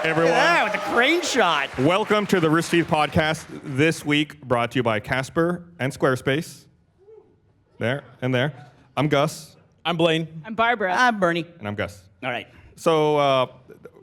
everyone. Yeah, with the crane shot. Welcome to the Rooster Teeth podcast. This week brought to you by Casper and Squarespace. There and there. I'm Gus. I'm Blaine. I'm Barbara. I'm Bernie. And I'm Gus. All right. So,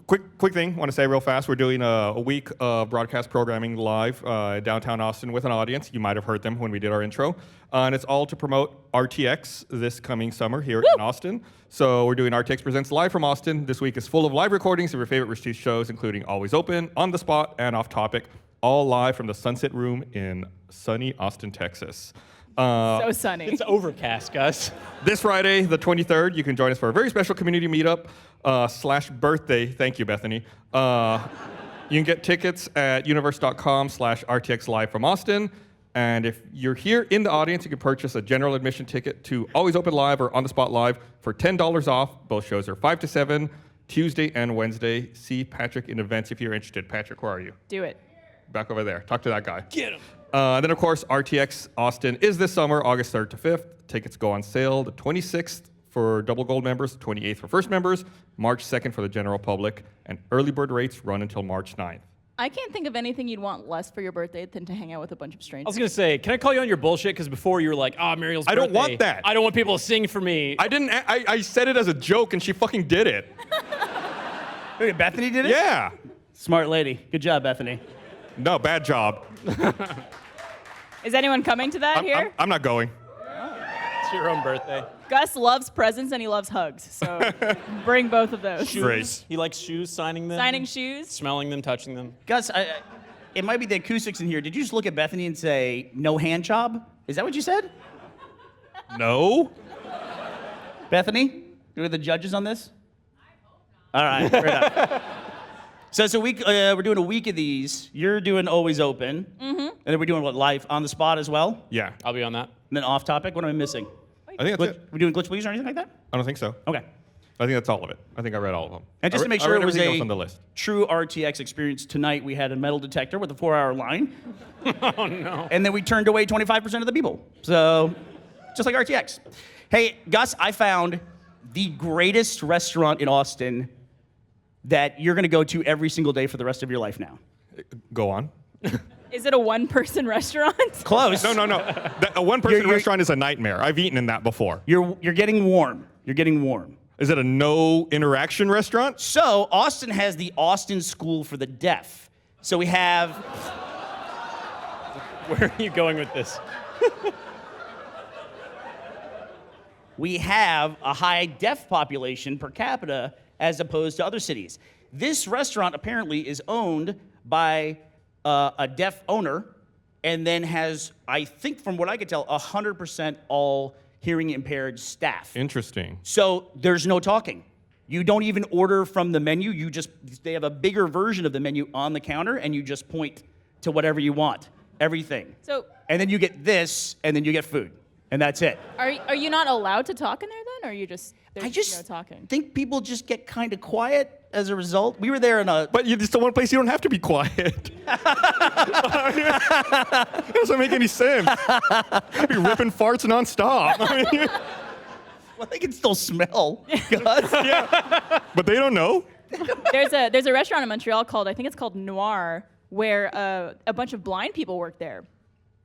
quick thing. Want to say real fast. We're doing a week of broadcast programming live downtown Austin with an audience. You might have heard them when we did our intro. And it's all to promote RTX this coming summer here in Austin. So we're doing RTX Presents live from Austin. This week is full of live recordings of your favorite Rooster Teeth shows, including Always Open, On the Spot, and Off Topic, all live from the Sunset Room in sunny Austin, Texas. So sunny. It's overcast, Gus. This Friday, the 23rd, you can join us for a very special community meetup / birthday. Thank you, Bethany. You can get tickets at universe.com/RTX Live from Austin. And if you're here in the audience, you can purchase a general admission ticket to Always Open Live or On the Spot Live for $10 off. Both shows are 5 to 7, Tuesday and Wednesday. See Patrick in events if you're interested. Patrick, where are you? Do it. Back over there. Talk to that guy. Get him. Then, of course, RTX Austin is this summer, August 3rd to 5th. Tickets go on sale the 26th for double gold members, 28th for first members, March 2nd for the general public, and early bird rates run until March 9th. I can't think of anything you'd want less for your birthday than to hang out with a bunch of I strangers. was gonna say, can I call you on your bullshit? Because before you were like, Muriel's birthday. I don't want that. I don't want people to sing for me. I said it as a joke, and she fucking did it. Wait, Bethany did it? Yeah. Smart lady. Good job, Bethany. No, bad job. Is anyone coming to that here? I'm not going. It's your own birthday. Gus loves presents and he loves hugs, so bring both of those. Shoes. Great. He likes shoes, signing them. Signing shoes. Smelling them, touching them. Gus, it might be the acoustics in here. Did you just look at Bethany and say, no hand job? Is that what you said? No. Bethany, you're the judges on this? All right, fair enough. So it's a week, we're doing a week of these. You're doing Always Open. Mm-hmm. And then we're doing what, live on the spot as well? Yeah. I'll be on that. And then off topic, what am I missing? I think that's it. We're doing Glitch Please or anything like that? I don't think so. Okay. I think that's all of it. I think I read all of them. And just to make I sure read it was everything else a on the list. true RTX experience, tonight we had a metal detector with a 4-hour line. Oh no. And then we turned away 25% of the people. So, just like RTX. Hey, Gus, I found the greatest restaurant in Austin that you're gonna go to every single day for the rest of your life now. Go on. Is it a one-person restaurant? Close. No. A one-person You're- restaurant is a nightmare. I've eaten in that before. You're getting warm. You're getting warm. Is it a no-interaction restaurant? So, Austin has the Austin School for the Deaf. So we have, Where are you going with this? we have a high deaf population per capita as opposed to other cities. This restaurant apparently is owned by a deaf owner and then has, I think from what I could tell, 100% all hearing impaired staff. Interesting. So there's no talking. You don't even order from the menu. They have a bigger version of the menu on the counter and you just point to whatever you want, everything. So, And then you get this and then you get food. And that's it. are you not allowed to talk in there then, or are you just there's I just no talking? think people just get kind of quiet as a result. We were there in a... But it's the one place you don't have to be quiet. It doesn't make any sense. I'd be ripping farts nonstop. Well, they can still smell. Gus. Yeah. But they don't know. There's a restaurant in Montreal called, I think it's called Noir, where a bunch of blind people work there.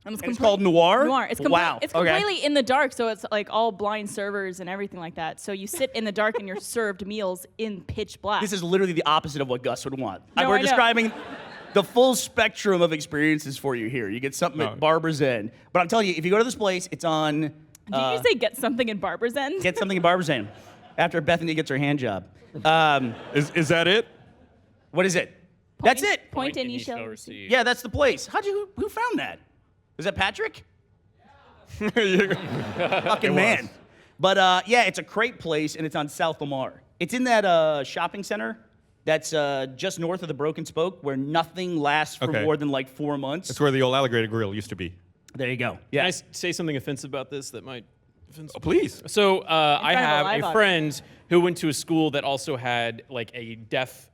And It's called Noir? Noir. It's Wow. It's Okay. completely in the dark, so it's like all blind servers and everything like that. So you sit in the dark and you're served meals in pitch black. This is literally the opposite of what Gus would want. No, We're I know. describing the full spectrum of experiences for you here. You get something at Barbara's End. But I'm telling you, if you go to this place, it's on... Did you say get something in Barbara's End? Get something at Barbara's End after Bethany gets her hand job. Is that it? What is it? That's it. Point and and you you shall shall receive. receive. Yeah, that's the place. Who found that? Was that Patrick? Fucking man. But yeah, it's a great place, and it's on South Lamar. It's in that shopping center that's just north of the Broken Spoke, where nothing lasts for Okay. more than like 4 months. It's where the old alligator grill used to be. There you go. Can Yeah. I say something offensive about this that might offend? Oh, please. So I front of a have live a friend who went to a school that also had like a deaf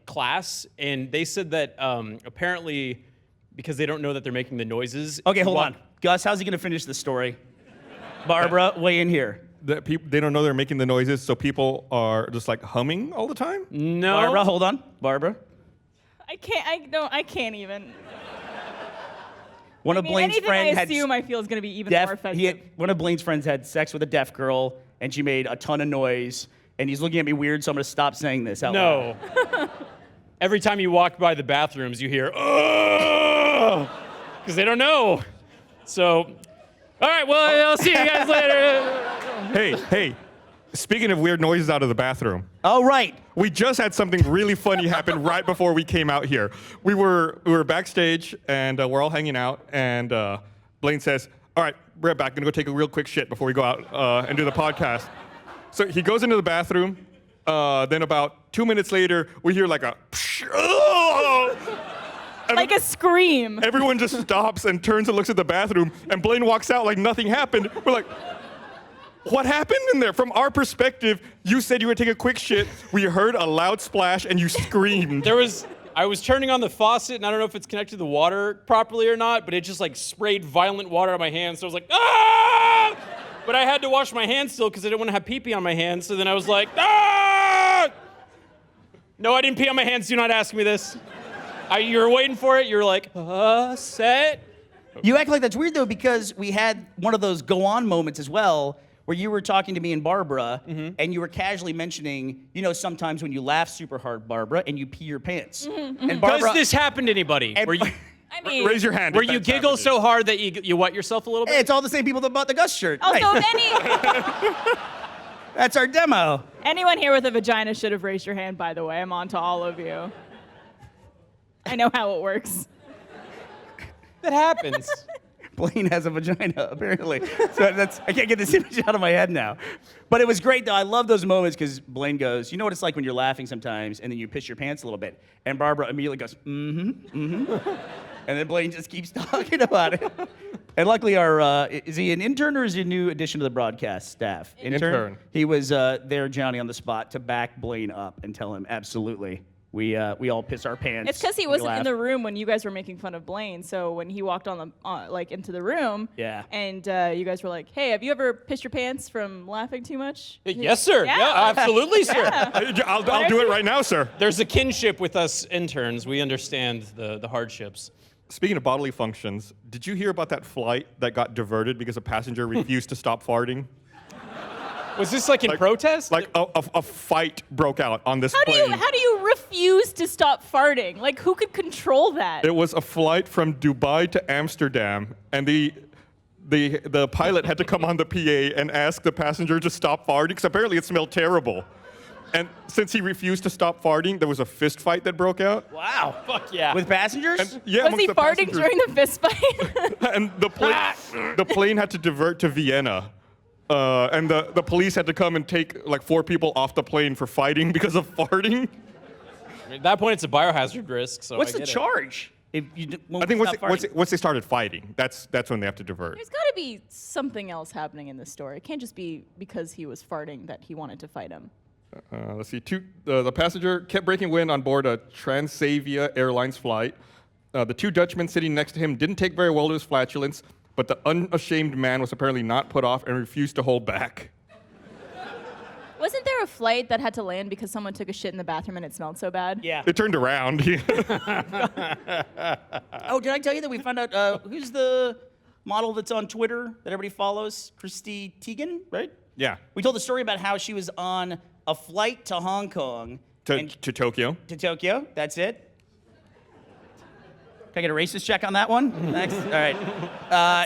class, and they said that apparently because they don't know that they're making the noises. Okay, hold on. Gus, how's he going to finish the story? Barbara, weigh in here. That they don't know they're making the noises, so people are just like humming all the time? No. Barbara, hold on. Barbara. I can't even. One of Blaine's anything friends I had assume I feel is going to be even more offensive. one of Blaine's friends had sex with a deaf girl, and she made a ton of noise. And he's looking at me weird, so I'm gonna stop saying this out loud. No. Every time you walk by the bathrooms, you hear, oh, because they don't know. So, all right, well, I'll see you guys later. Hey, speaking of weird noises out of the bathroom, Oh, right. we just had something really funny happen right before we came out here. We were backstage, and we're all hanging out, and Blaine says, all right, we're right back. Gonna go take a real quick shit before we go out and do the podcast. So he goes into the bathroom. Then about 2 minutes later, we hear like a psh, oh! Like a scream. Everyone just stops and turns and looks at the bathroom, and Blaine walks out like nothing happened. We're like, what happened in there? From our perspective, you said you were taking a quick shit. We heard a loud splash, and you screamed. I was turning on the faucet, and I don't know if it's connected to the water properly or not, but it just like sprayed violent water on my hands. So I was like, ah! But I had to wash my hands still because I didn't want to have pee-pee on my hands. So then I was like, ah! No, I didn't pee on my hands. Do not ask me this. You were waiting for it. You were like, set. You act like that's weird, though, because we had one of those go-on moments as well, where you were talking to me and Barbara, and you were casually mentioning, sometimes when you laugh super hard, Barbara, and you pee your pants. And Does this happen to anybody? And- Where you, I mean, Raise your hand. where if you that's giggle happening. so hard that you wet yourself a little bit? Hey, it's all the same people that bought the Gus shirt. also, Right. That's our demo. anyone here with a vagina should have raised your hand, by the way. I'm on to all of you. I know how it works. That happens. Blaine has a vagina, apparently. So I can't get this image out of my head now. But it was great, though. I love those moments because Blaine goes, you know what it's like when you're laughing sometimes and then you piss your pants a little bit. And Barbara immediately goes, and then Blaine just keeps talking about it. And luckily, is he an intern or is he a new addition to the broadcast staff? Intern. He was there, Johnny, on the spot to back Blaine up and tell him, absolutely. We all piss our pants. It's because he when we wasn't in laugh. the room when you guys were making fun of Blaine. So when he walked into the room, Yeah. and you guys were like, "Hey, have you ever pissed your pants from laughing too much?" Yes, sir. Yeah. Absolutely, sir. I'll do it right now, sir. There's a kinship with us interns. We understand the hardships. Speaking of bodily functions, did you hear about that flight that got diverted because a passenger refused to stop farting? Was this like in protest? Like a fight broke out on this How do plane. you refuse to stop farting? Like, who could control that? It was a flight from Dubai to Amsterdam, and the pilot had to come on the PA and ask the passenger to stop farting because apparently it smelled terrible. And since he refused to stop farting, there was a fist fight that broke out. Wow. Fuck yeah. With passengers? And, yeah, Was he amongst the farting passengers. during the fist fight? And the plane had to divert to Vienna. And the police had to come and take like 4 people off the plane for fighting because of farting. At that point, it's a biohazard risk. So What's I the get it. charge? If you I think once they started fighting, that's when they have to divert. There's got to be something else happening in this story. It can't just be because he was farting that he wanted to fight him. Let's see. The passenger kept breaking wind on board a Transavia Airlines flight. The 2 Dutchmen sitting next to him didn't take very well to his flatulence, but the unashamed man was apparently not put off and refused to hold back. Wasn't there a flight that had to land because someone took a shit in the bathroom and it smelled so bad? Yeah. They turned around. Oh, did I tell you that we found out who's the model that's on Twitter that everybody follows? Christy Teigen, right? Yeah. We told the story about how she was on a flight to Hong Kong To Tokyo. to Tokyo. That's it. Can I get a racist check on that one? Next. All right.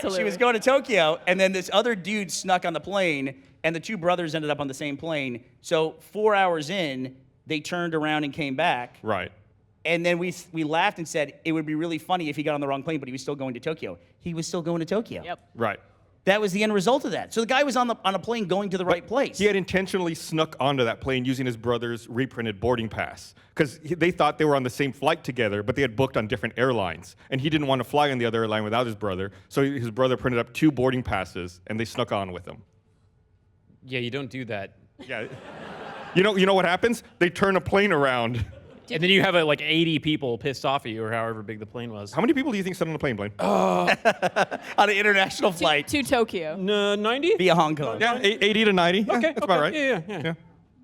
She was hilarious. going to Tokyo, and then this other dude snuck on the plane, and the 2 brothers ended up on the same plane. So 4 hours in, they turned around and came back. Right. And then we laughed and said it would be really funny if he got on the wrong plane, but he was still going to Tokyo. He was still going to Tokyo. Yep. Right. That was the end result of that. So the guy was on a plane going to the right place. He had intentionally snuck onto that plane using his brother's reprinted boarding pass because they thought they were on the same flight together, but they had booked on different airlines. And he didn't want to fly on the other airline without his brother, so his brother printed up 2 boarding passes, and they snuck on with him. Yeah, you don't do that. Yeah. You know what happens? They turn a plane around. And then you have like 80 people pissed off at you, or however big the plane was. How many people do you think sat on the plane, Blaine? On an international flight To Tokyo. 90? via Hong Kong. Yeah, 80 to 90. Yeah, Okay, that's about right. Yeah.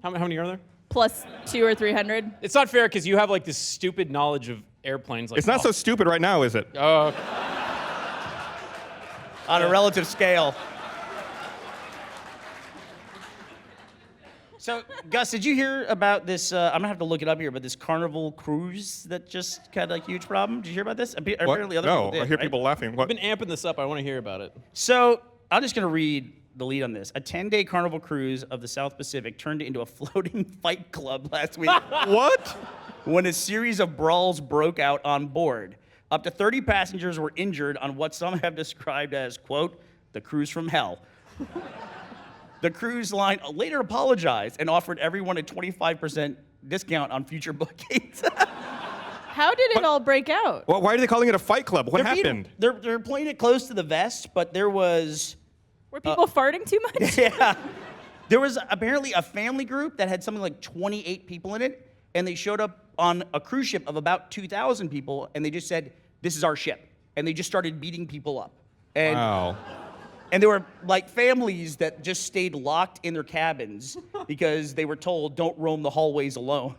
How many are there? Plus 200 or 300. It's not fair because you have like this stupid knowledge of airplanes. Like, It's not so stupid right now, is it? Oh, okay. On a relative scale. So, Gus, did you hear about this? I'm gonna have to look it up here, but this Carnival cruise that just had a huge problem. Did you hear about this? Apparently, other people No, did, I hear right? people laughing. What? I've been amping this up. I want to hear about it. So, I'm just gonna read the lead on this. A 10-day Carnival cruise of the South Pacific turned into a floating fight club last week What? when a series of brawls broke out on board. Up to 30 passengers were injured on what some have described as, quote, the cruise from hell. The cruise line later apologized and offered everyone a 25% discount on future bookings. How did it all break out? Well, why are they calling it a fight club? What happened? They're playing it close to the vest, but there was... Were people farting too much? Yeah. There was apparently a family group that had something like 28 people in it, and they showed up on a cruise ship of about 2,000 people, and they just said, this is our ship. And they just started beating people up. And, Wow. and there were like families that just stayed locked in their cabins because they were told, don't roam the hallways alone.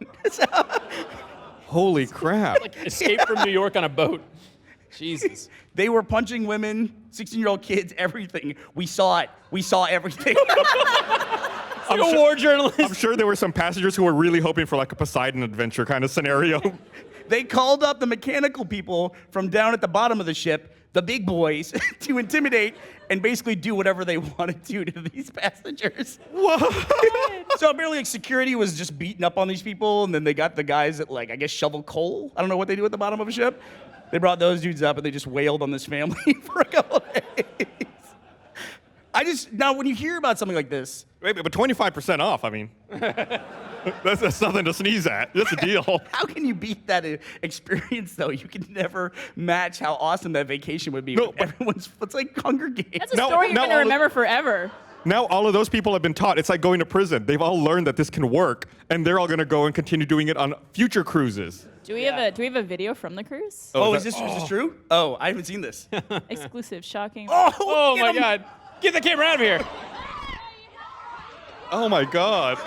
Holy crap. Escape from New York on a boat. Jesus. They were punching women, 16-year-old kids, everything. We saw it. We saw everything. I'm a war journalist. I'm sure there were some passengers who were really hoping for like a Poseidon adventure kind of scenario. They called up the mechanical people from down at the bottom of the ship, the big boys, to intimidate and basically do whatever they wanted to these passengers. So apparently, like, security was just beating up on these people, and then they got the guys that, like, I guess shovel coal. I don't know what they do at the bottom of a ship. They brought those dudes up, and they just wailed on this family for a couple of days. Now when you hear about something like this, Wait, but 25% off, I mean. That's nothing to sneeze at. That's a deal. how can you beat that experience, though? You can never match how awesome that vacation would be. No, with but- everyone's, it's like Hunger Games. That's a No, story you're no, gonna all of- remember forever. Now all of those people have been taught. It's like going to prison. They've all learned that this can work, and they're all going to go and continue doing it on future cruises. Do we have a video from the cruise? Oh, is is that- this true? Oh, I haven't seen this. Exclusive, shocking. Oh get my 'em. God. Get the camera out of here. Oh my God.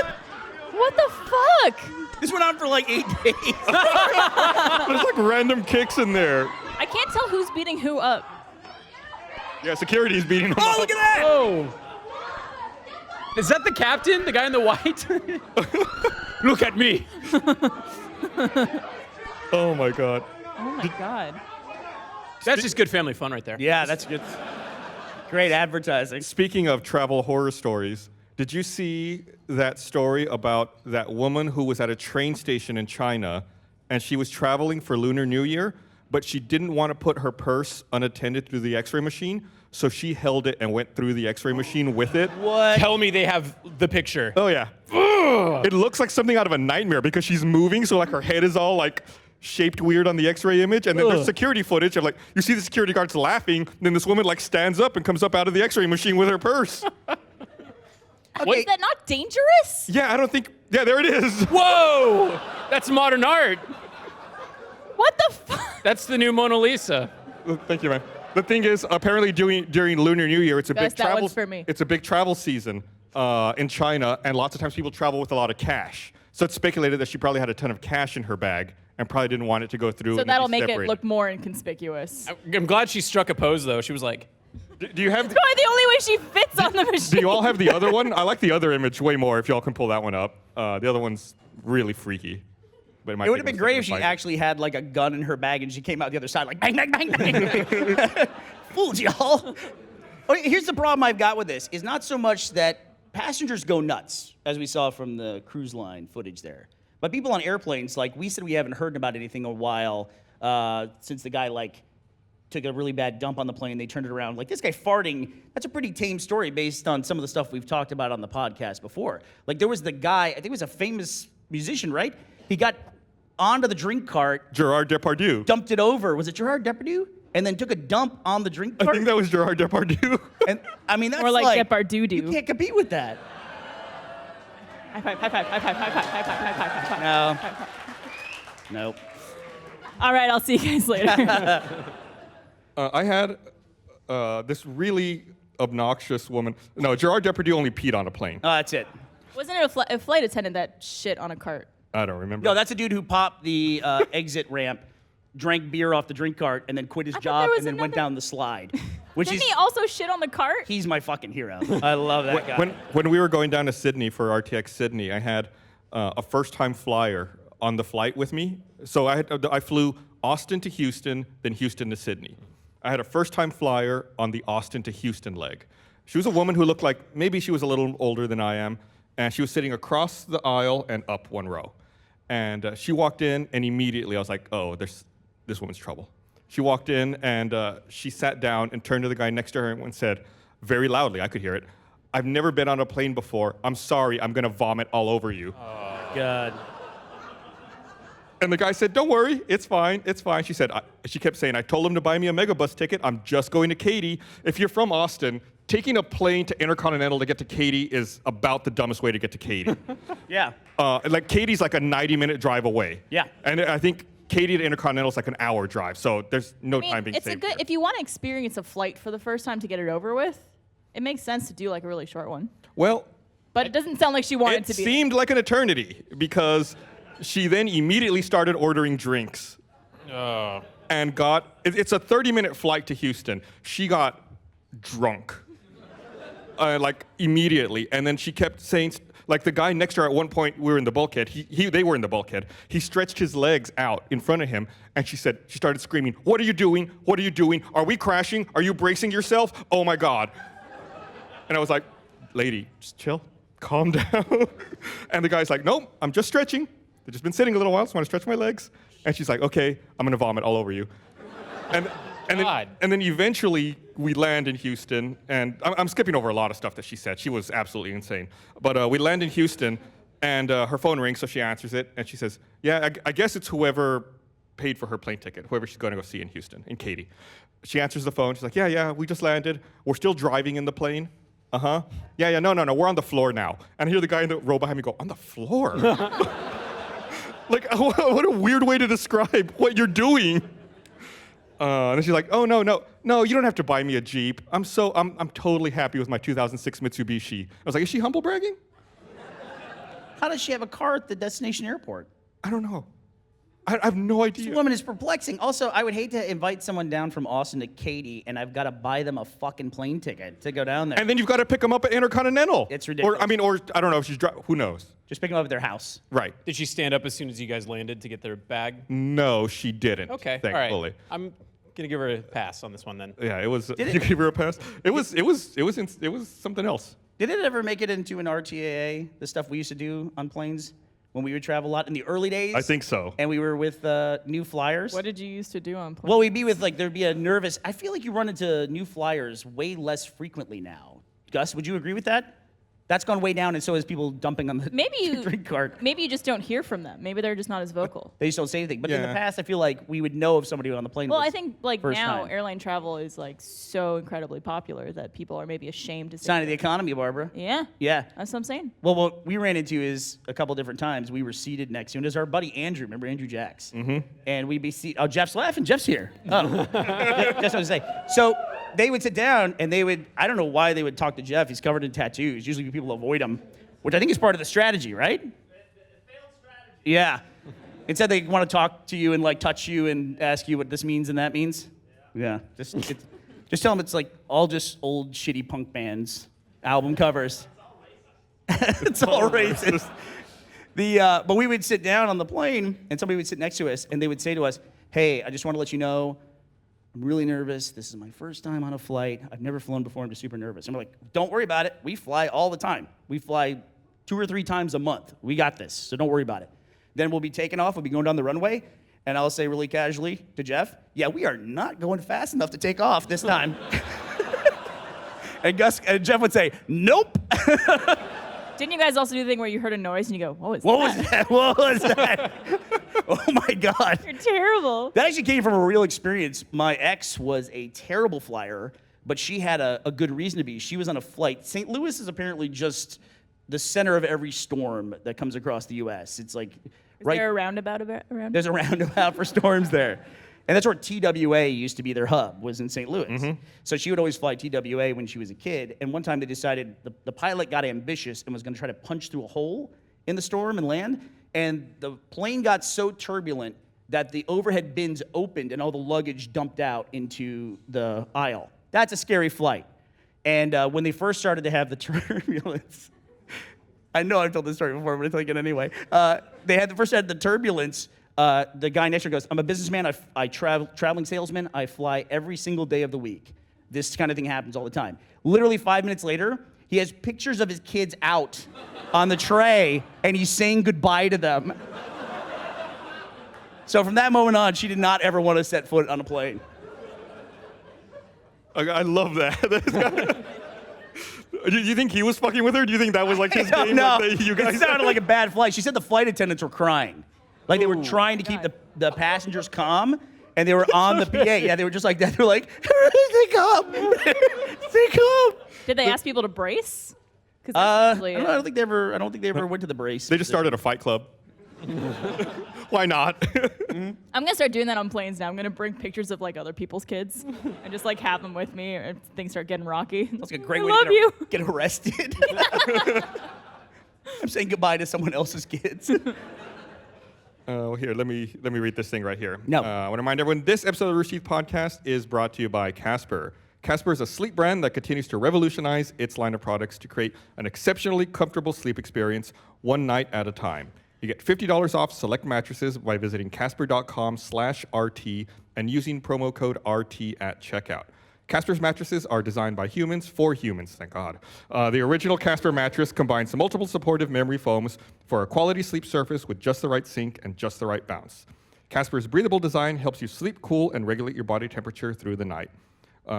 What the fuck? This went on for like 8 days. There's like random kicks in there. I can't tell who's beating who up. Yeah, security's beating them Oh, up. look at that! Oh. Is that the captain? The guy in the white? Look at me. Oh my God. Oh my god. That's just good family fun right there. Yeah, that's good. Great advertising. Speaking of travel horror stories, did you see that story about that woman who was at a train station in China and she was traveling for Lunar New Year, but she didn't want to put her purse unattended through the x-ray machine, so she held it and went through the x-ray machine with it? What? Tell me they have the picture. Oh yeah. It looks like something out of a nightmare because she's moving, so like her head is all like shaped weird on the x-ray image, and then there's security footage of like, you see the security guards laughing, and then this woman like stands up and comes up out of the x-ray machine with her purse. Okay. Is that not dangerous? Yeah, I don't think, yeah, there it is. Whoa! That's modern art. What the fuck? That's the new Mona Lisa. Thank you, man. The thing is, apparently during Lunar New Year, it's a Guys, big that travel. one's for me. It's a big travel season in China, and lots of times people travel with a lot of cash. So it's speculated that she probably had a ton of cash in her bag and probably didn't want it to go through. So and that'll be make it separated. look more inconspicuous. I'm glad she struck a pose though. She was like, Do you have? Probably the only way she fits on the machine. Do you all have the other one? I like the other image way more. If y'all can pull that one up, the other one's really freaky. But it might It would take have been a great second if she to find it. actually had like a gun in her bag and she came out the other side like bang, bang, bang, bang. Fooled y'all. Okay, here's the problem I've got with this is not so much that passengers go nuts, as we saw from the cruise line footage there. But people on airplanes, like we said, we haven't heard about anything in a while since the guy like took a really bad dump on the plane. They turned it around. Like this guy farting, that's a pretty tame story based on some of the stuff we've talked about on the podcast before. Like there was the guy, I think he was a famous musician, right? He got onto the drink cart, Gerard Depardieu. dumped it over. Was it Gerard Depardieu? And then took a dump on the drink I cart. think that was Gerard Depardieu. And I mean, that's More like like Depardieu-doo. You can't compete with that. High five, high five, high five, high five, high five, high five, high five. No. Nope. All right, I'll see you guys later. I had this really obnoxious woman. No, Gerard Depardieu only peed on a plane. Oh, that's it. Wasn't it a flight attendant that shit on a cart? I don't remember. No, that's a dude who popped the exit ramp drank beer off the drink cart, and then quit his thought job there was and then went another- down the slide. Which Didn't is he also shit on the cart? he's my fucking hero. I love that guy. When we were going down to Sydney for RTX Sydney, I had a first-time flyer on the flight with me. So I flew Austin to Houston, then Houston to Sydney. I had a first-time flyer on the Austin to Houston leg. She was a woman who looked like maybe she was a little older than I am, and she was sitting across the aisle and up one row. And she walked in, and immediately I was like, oh, this woman's trouble. She walked in, and she sat down and turned to the guy next to her and said, very loudly, I could hear it, I've never been on a plane before. I'm sorry, I'm gonna vomit all over you. God. And the guy said, don't worry, it's fine, it's fine. She kept saying, I told him to buy me a megabus ticket. I'm just going to Katy. If you're from Austin, taking a plane to Intercontinental to get to Katy is about the dumbest way to get to Katy. Yeah. Like Katy's like a 90-minute drive away. Yeah. And I think Katy to Intercontinental is like an hour drive, so there's no time being saved. There. If you want to experience a flight for the first time to get it over with, it makes sense to do like a really short one. Well, But it doesn't sound like she wanted it to be. seemed like an eternity because she then immediately started ordering drinks. And it's a 30-minute flight to Houston. She got drunk, like immediately. And then she kept saying, like the guy next to her at one point, we were in the bulkhead, they were in the bulkhead. He stretched his legs out in front of him, and she started screaming, what are you doing? What are you doing? Are we crashing? Are you bracing yourself? Oh my God. And I was like, lady, just chill, calm down. And the guy's like, nope, I'm just stretching. I've just been sitting a little while, so I want to stretch my legs. And she's like, okay, I'm gonna vomit all over you. And then eventually we land in Houston, and I'm skipping over a lot of stuff that she said. She was absolutely insane. But we land in Houston, and her phone rings, so she answers it, and she says, yeah, I guess it's whoever paid for her plane ticket, whoever she's gonna go see in Houston, in Katy. She answers the phone, she's like, yeah, we just landed. We're still driving in the plane. Uh-huh. Yeah, no, we're on the floor now. And I hear the guy in the row behind me go, on the floor? Like, what a weird way to describe what you're doing. And then she's like, oh, no, you don't have to buy me a Jeep. I'm totally happy with my 2006 Mitsubishi. I was like, is she humble bragging? How does she have a car at the destination airport? I don't know. I have no idea. This woman is perplexing. Also, I would hate to invite someone down from Austin to Katy, and I've got to buy them a fucking plane ticket to go down there. And then you've got to pick them up at Intercontinental. It's ridiculous. Or I don't know if she's who knows? Just pick them up at their house. Right. Did she stand up as soon as you guys landed to get their bag? No, she didn't. Okay, Thankfully. all right. I'm gonna give her a pass on this one then. Yeah, it was. Did You it? gave her a pass. It was something else. Did it ever make it into an RTAA, the stuff we used to do on planes when we would travel a lot in the early days? I think so. And we were with new flyers. What did you used to do on planes? Well, we'd be with, like, there'd be a nervous. I feel like you run into new flyers way less frequently now. Gus, would you agree with that? That's gone way down, and so is people dumping on the drink cart. Maybe you just don't hear from them. Maybe they're just not as vocal. They just don't say anything. But in the Yeah. past, I feel like we would know if somebody on the plane Well, was I think like first now time. airline travel is like so incredibly popular that people are maybe ashamed to say. Sign of the economy, Barbara. Yeah. Yeah. That's what I'm saying. Well, what we ran into is a couple different times we were seated next to him. There's our buddy Andrew. Remember Andrew Jacks? Mm-hmm. And we'd be seated. Oh, Jeff's laughing. Jeff's here. Oh, that's what I was saying. So they would sit down and they would. I don't know why they would talk to Jeff. He's covered in tattoos. Usually people avoid him, which I think is part of the strategy, right? Failed strategy. Yeah. Instead, they want to talk to you and like touch you and ask you what this means and that means. Yeah. Just tell them it's like all just old shitty punk bands album covers. It's all racist. But we would sit down on the plane and somebody would sit next to us and they would say to us, "Hey, I just want to let you know, I'm really nervous. This is my first time on a flight. I've never flown before. I'm just super nervous." And we're like, "Don't worry about it. We fly all the time. We fly 2 or 3 times a month. We got this, so don't worry about it." Then we'll be taking off. We'll be going down the runway, and I'll say really casually to Jeff, "Yeah, we are not going fast enough to take off this time." And Jeff would say, "Nope." Didn't you guys also do the thing where you heard a noise and you go, "What was What that?" was that? What was that? Oh my God. You're terrible. That actually came from a real experience. My ex was a terrible flyer, but she had a good reason to be. She was on a flight. St. Louis is apparently just the center of every storm that comes across the U.S. It's like Is there a roundabout around? There's a roundabout for storms there. And that's where TWA used to be their hub, was in St. Louis. So she would always fly TWA when she was a kid. And one time they decided the pilot got ambitious and was going to try to punch through a hole in the storm and land. And the plane got so turbulent that the overhead bins opened and all the luggage dumped out into the aisle. That's a scary flight. And when they first started to have the turbulence, I know I've told this story before, but I'll tell you it anyway. They first had the turbulence. The guy next to her goes, I'm a businessman, I traveling salesman, I fly every single day of the week. This kind of thing happens all the time. Literally 5 minutes later, he has pictures of his kids out on the tray, and he's saying goodbye to them. So from that moment on, she did not ever want to set foot on a plane. I love that. You think he was fucking with her? Do you think that was like his game? No, Like you guys it sounded like a bad flight. She said the flight attendants were crying. Like they were trying to keep the passengers calm, and they were on the PA. Yeah, they were just like that. They were like, "Stay calm, stay calm." Did they ask people to brace? I don't think they ever went to the brace. They just started a fight club. Why not? I'm gonna start doing that on planes now. I'm gonna bring pictures of like other people's kids and just like have them with me if things start getting rocky. That's like a great I way love you. to get arrested. I'm saying goodbye to someone else's kids. Here, let me read this thing right here. No. I want to remind everyone, this episode of the Rooster Teeth podcast is brought to you by Casper. Casper is a sleep brand that continues to revolutionize its line of products to create an exceptionally comfortable sleep experience one night at a time. You get $50 off select mattresses by visiting casper.com/RT and using promo code RT at checkout. Casper's mattresses are designed by humans for humans, thank God. The original Casper mattress combines multiple supportive memory foams for a quality sleep surface with just the right sink and just the right bounce. Casper's breathable design helps you sleep cool and regulate your body temperature through the night.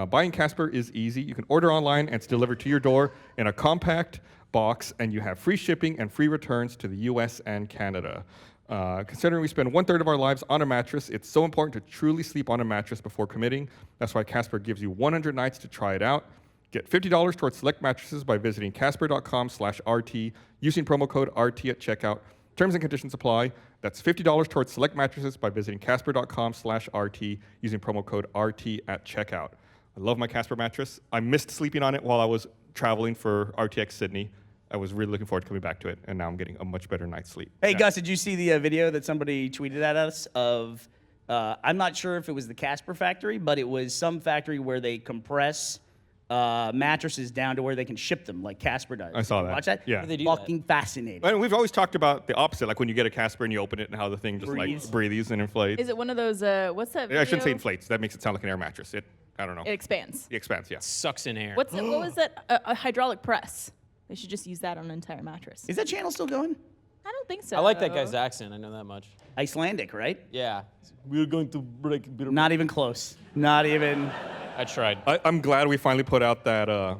Buying Casper is easy. You can order online and it's delivered to your door in a compact box, and you have free shipping and free returns to the US and Canada. Considering we spend 1/3 of our lives on a mattress, it's so important to truly sleep on a mattress before committing. That's why Casper gives you 100 nights to try it out. Get $50 towards select mattresses by visiting casper.com/RT using promo code RT at checkout. Terms and conditions apply. That's $50 towards select mattresses by visiting casper.com/RT using promo code RT at checkout. I love my Casper mattress. I missed sleeping on it while I was traveling for RTX Sydney. I was really looking forward to coming back to it, and now I'm getting a much better night's sleep. Hey, Yeah. Gus, did you see the video that somebody tweeted at us of, I'm not sure if it was the Casper factory, but it was some factory where they compress mattresses down to where they can ship them, like Casper does. I saw that. Watch that? Yeah. How do they do that? Fucking fascinating. And we've always talked about the opposite, like when you get a Casper and you open it and how the thing just Breathes. like breathes and inflates. Is it one of those? What's that? I shouldn't say video? inflates. That makes it sound like an air mattress. I don't know. It expands. It expands, yeah. Sucks in air. What was that? A hydraulic press. They should just use that on an entire mattress. Is that channel still going? I don't think so. I like that guy's accent. I know that much. Icelandic, right? Yeah. We're going to break. Not even close. Not even. I tried. I'm glad we finally put out that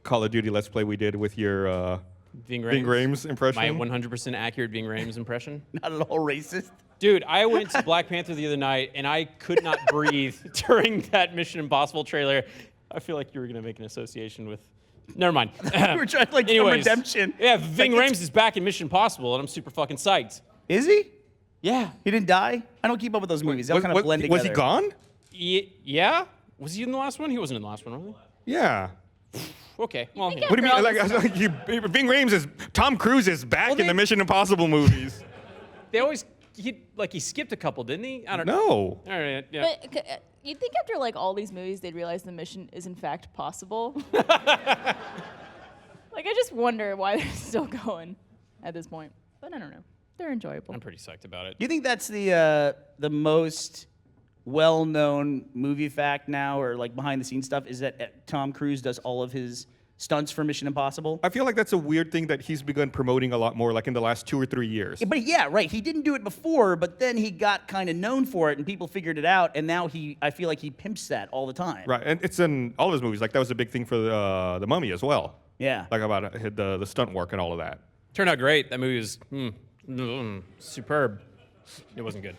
Call of Duty Let's Play we did with your Ving Ving Rhames impression. My 100% accurate Ving Rhames impression. Not at all racist. Dude, I went to Black Panther the other night, and I could not breathe during that Mission Impossible trailer. I feel like you were going to make an association with... Never mind. We were trying to like some redemption. Yeah, Ving Like, Rhames is back in Mission Impossible, and I'm super fucking psyched. Is he? Yeah. He didn't die? I don't keep up with those movies. They all kind of blend together. Was he gone? Yeah? Was he in the last one? He wasn't in the last one, was Yeah. he? Okay. Well, think yeah. What do you mean? After all Ving Rhames is Tom Cruise is back Well, in the they- Mission Impossible movies. They always... He skipped a couple, didn't he? I don't know. No. All right, yeah. But you'd think after like all these movies, they'd realize the mission is in fact possible. Like I just wonder why they're still going at this point. But I don't know. They're enjoyable. I'm pretty psyched about it. Do you think that's the most well-known movie fact now, or like behind-the-scenes stuff, is that Tom Cruise does all of his stunts for Mission Impossible? I feel like that's a weird thing that he's begun promoting a lot more, like in the last 2 or 3 years. But yeah, right. He didn't do it before, but then he got kind of known for it, and people figured it out, and now I feel like he pimps that all the time. Right, and it's in all of his movies. Like that was a big thing for the Mummy as well. Yeah. Like about the stunt work and all of that. Turned out great. That movie was superb. It wasn't good.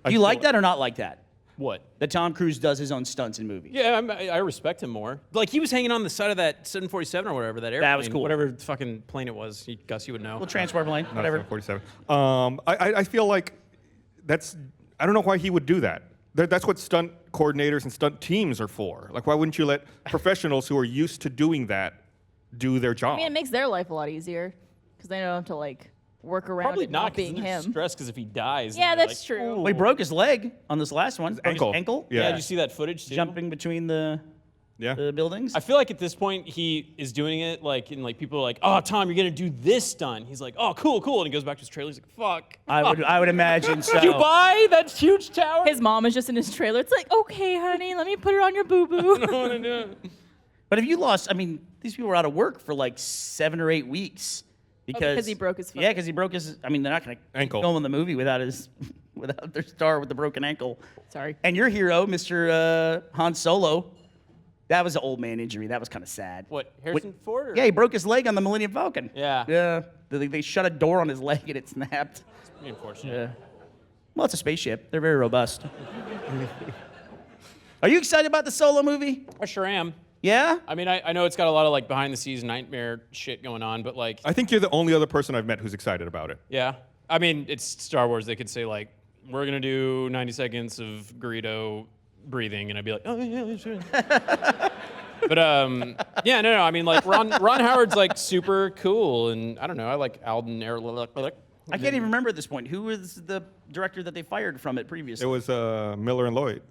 Do you like that or not like that? What? That Tom Cruise does his own stunts in movies. Yeah, I respect him more. Like, he was hanging on the side of that 747 or whatever, that airplane. That was cool. Whatever fucking plane it was. Gus, you would know. Little transport plane, No, whatever. 47. I feel like I don't know why he would do that. That's what stunt coordinators and stunt teams are for. Like, why wouldn't you let professionals who are used to doing that do their job? I mean, it makes their life a lot easier because they don't have to like work around Probably it not not being him. Stressed because if he dies. Yeah, then you're that's like, true. Well, he broke his leg on this last one. Broke his ankle. ankle. Yeah. Yeah, did you see that footage too? Jumping between the Yeah. buildings. I feel like at this point he is doing it and people are like, "Oh, Tom, you're gonna do this stunt." He's like, "Oh, cool, cool," and he goes back to his trailer. He's like, "Fuck." I would imagine so. Did you buy that huge tower? His mom is just in his trailer. It's like, okay, honey, let me put her on your boo-boo. I don't want to do it. But if you lost, I mean, these people were out of work for like 7 or 8 weeks because he broke his foot. Yeah, because he broke his. I mean, they're not going to Ankle. film the movie without their star with the broken ankle. Sorry. And your hero, Mr. Han Solo, that was an old man injury. That was kind of sad. What, Harrison Ford? Or? Yeah, he broke his leg on the Millennium Falcon. Yeah. Yeah. They shut a door on his leg and it snapped. Pretty unfortunate. Yeah. Well, it's a spaceship. They're very robust. Are you excited about the Solo movie? I sure am. Yeah? I mean, I know it's got a lot of behind the scenes nightmare shit going on, but I think you're the only other person I've met who's excited about it. yeah. I mean, it's Star Wars. They could say we're gonna do 90 seconds of Greedo breathing, and I'd be like, oh yeah, sure. But yeah, no. I mean, Ron Howard's super cool, and I don't know. I like Alden Ehrenreich. I can't even remember at this point. Who was the director that they fired from it previously? It was Miller and Lord,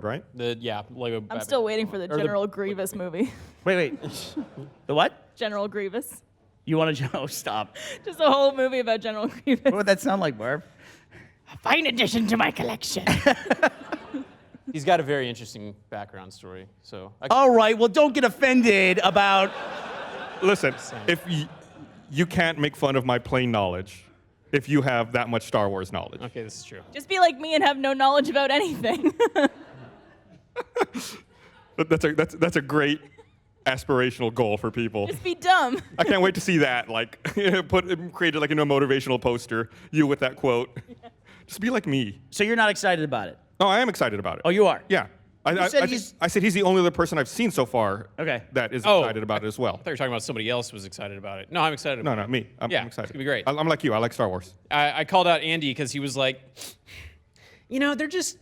right? Lego. I'm Batman. still waiting for the the- General Grievous movie. Wait. The what? General Grievous. You want to? Oh, stop. Just a whole movie about General Grievous. What would that sound like, Barb? A fine addition to my collection. He's got a very interesting background story. So All right. Well, don't get offended about. Listen, if you can't make fun of my plain knowledge if you have that much Star Wars knowledge. okay, this is true. Just be like me and have no knowledge about anything. That's a great aspirational goal for people. Just be dumb. I can't wait to see that. Created a motivational poster. You with that quote. Just be like me. So you're not excited about it? No, I am excited about it. Oh, you are? Yeah. I said he's the only other person I've seen so far. Okay. That is Oh, excited about it as well. I thought you were talking about somebody else was excited about it. No, I'm excited No, about it. me. I'm Yeah, excited. it's gonna be great. I'm like you. I like Star Wars. I called out Andy because he was like, they're just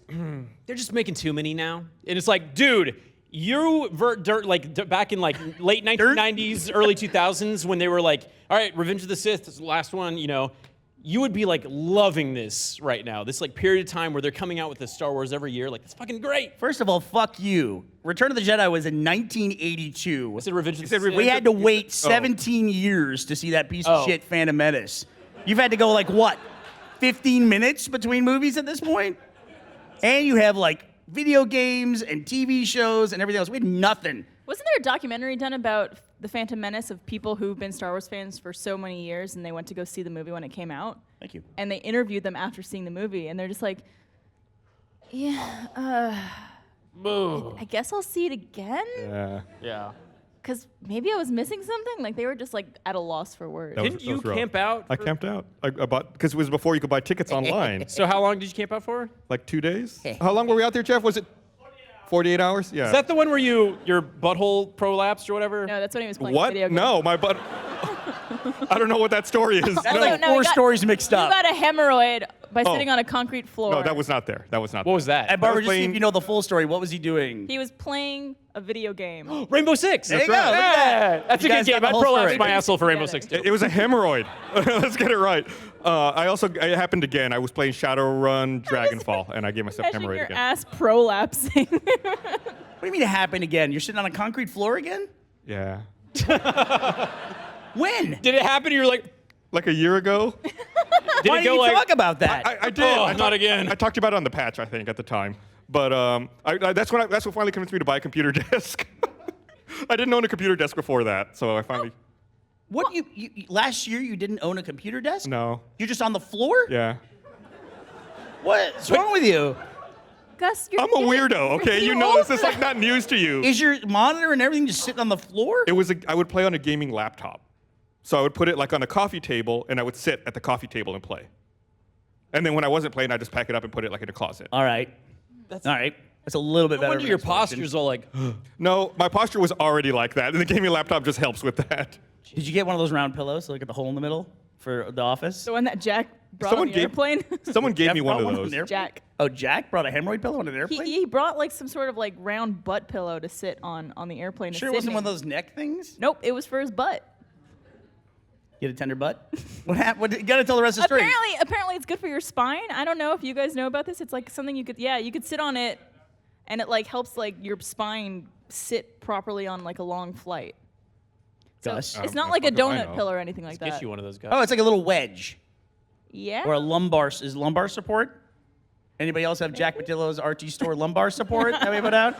making too many now. And it's like, dude, back in late 1990s, early 2000s, when they were all right, Revenge of the Sith is the last one, you would be loving this right now. This period of time where they're coming out with this Star Wars every year. It's fucking great. First of all, fuck you. Return of the Jedi was in 1982. I said Revenge of the Sith. We had to wait 17 years to see that piece of shit Phantom Menace. You've had to go 15 minutes between movies at this point? And you have video games and TV shows and everything else. We had nothing. Wasn't there a documentary done about the Phantom Menace of people who've been Star Wars fans for so many years and they went to go see the movie when it came out? Thank you. And they interviewed them after seeing the movie and they're just like, yeah, Boo. I guess I'll see it again? Yeah. Yeah. Because maybe I was missing something? They were just at a loss for words. That was- Didn't you rough. camp out? I camped out. I bought because it was before you could buy tickets online. So how long did you camp out for? 2 days. How long were we out there, Jeff? Was it 48 hours? Yeah. Is that the one where your butthole prolapsed or whatever? No, that's when he was playing what? video games. No, my butt. I don't know what that story is. That's No. like No, 4 you got- stories mixed You up. got a hemorrhoid by Oh. sitting on a concrete floor. No, that was not there. That was not. What was that? And Barbara, was just see if playing- you know the full story. What was he doing? He was playing a video game. Rainbow Six. There you go. right. Look at that. Yeah, that's You a guys good got game. the I whole prolapsed story. my asshole for Rainbow Together. Six too. It was a hemorrhoid. Let's get it right. It happened again. I was playing Shadowrun Dragonfall, and I gave myself Imagine hemorrhoid your again. ass prolapsing. What do you mean it happened again? You're sitting on a concrete floor again? Yeah. When? Did it happen? You were like, Like a year ago. did Why it didn't go you talk about that? I did. Oh, I not again. I talked about it on the patch, I think, at the time. But that's what finally convinced me to buy a computer desk. I didn't own a computer desk before that, so I finally. What you last year you didn't own a computer desk? No. You're just on the floor? Yeah. What's wrong with you? Gus, you're I'm a weirdo. Okay, you know this is not news to you. Is your monitor and everything just sitting on the floor? I would play on a gaming laptop, so I would put it on a coffee table, and I would sit at the coffee table and play. And then when I wasn't playing, I just pack it up and put it in a closet. All right. All right. That's a little bit no better. wonder of an your explanation. posture's all like, No, my posture was already like that, and the gaming laptop just helps with that. Did you get one of those round pillows to look at the hole in the middle for the office? the one that Jack brought Someone on the airplane. Someone gave Jeff me one brought of on those. an airplane? Jack. Oh, Jack brought a hemorrhoid pillow on an He, airplane? he brought some sort of round butt pillow to sit on the airplane. Sure it wasn't one of those neck things? Nope, it was for his butt. You had a tender butt? What happened? You gotta tell the rest of the story. Apparently it's good for your spine. I don't know if you guys know about this. It's like something you could sit on it, and it like helps like your spine sit properly on like a long flight. So Gus? it's not like a donut pill or anything like Get that. you one of those guys. Oh, it's like a little wedge. Yeah. Or a lumbar support? Anybody else have Jack Patillo's RT Store lumbar support that we put out?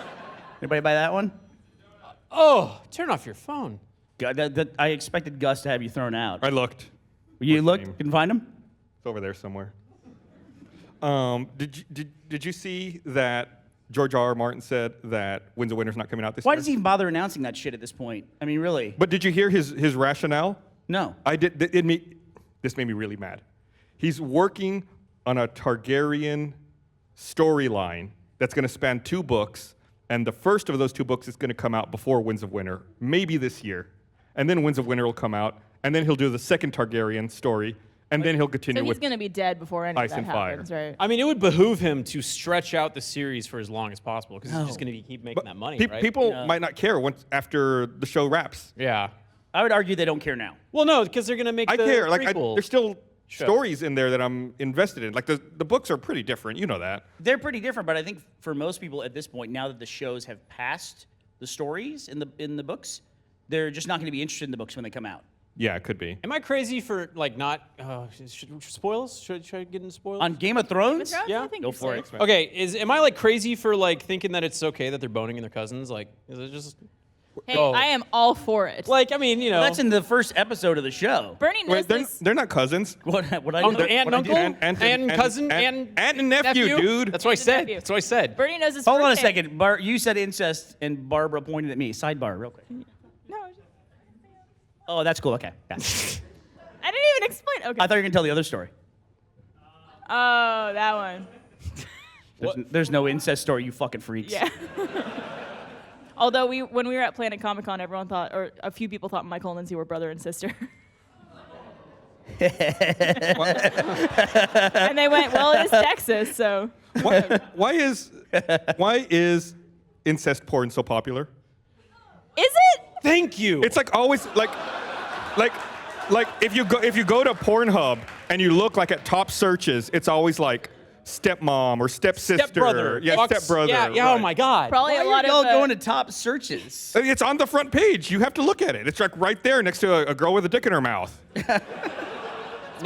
Anybody buy that one? Oh, turn off your phone. God, I expected Gus to have you thrown out. I looked. You What's looked? his name? Couldn't find him? It's over there somewhere. Did you see that George R. R. Martin said that Winds of Winter's not coming out this Why year? does he even bother announcing that shit at this point? I mean, really? But did you hear his rationale? No. I did. This made me really mad. He's working on a Targaryen storyline that's going to span 2 books, and the first of those 2 books is going to come out before Winds of Winter, maybe this year. And then Winds of Winter will come out, and then he'll do the second Targaryen story, and then he'll continue So he's with going to be dead before any of Ice that and Fire. happens, right? I mean, it would behoove him to stretch out the series for as long as possible because he's just No. going to keep making that money, right? People might not care once after the show wraps. Yeah. I would argue they don't care now. Well, no, because they're going to make I the care. prequel. There's still show. stories in there that I'm invested in. Like the books are pretty different. You know that. They're pretty different, but I think for most people at this point, now that the shows have passed the stories in the books, they're just not going to be interested in the books when they come out. Yeah, it could be. Am I crazy for like not spoils? Should I get into spoilers? On Game of Thrones? Thrones? Yeah? I think Go you're for safe. it. Okay, am I like crazy for like thinking that it's okay that they're boning in their cousins? Like, is it just Hey, Oh. I am all for it. like? I mean, you know, That's in the first episode of the show. Bernie knows Wait, this. they're not cousins. What I Uncle, do? aunt, What I and do? uncle, aunt and cousin, aunt and nephew, dude. That's what I Aunt and said. nephew. That's what I said. Bernie knows his Hold on a firsthand. second. You said incest, and Barbara pointed at me. Sidebar, real quick. No, I just- Oh, that's cool. Okay. Yeah. I didn't even explain. Okay. I thought you were gonna tell the other story. Oh, that one. There's no incest story, you fucking freaks. Yeah. Although when we were at Planet Comic Con, everyone thought, or a few people thought Michael and Lindsay were brother and sister. And they went, well, it's Texas, so. Why is incest porn so popular? Is it? Thank you. It's like always like if you go to Pornhub and you look like at top searches, it's always like stepmom or stepsister. stepbrother. Yeah, Fucks- stepbrother. Yeah. Yeah. Oh right. my God. Probably Why a lot are y'all of. going to top searches? It's on the front page. You have to look at it. It's like right there next to a girl with a dick in her mouth. They're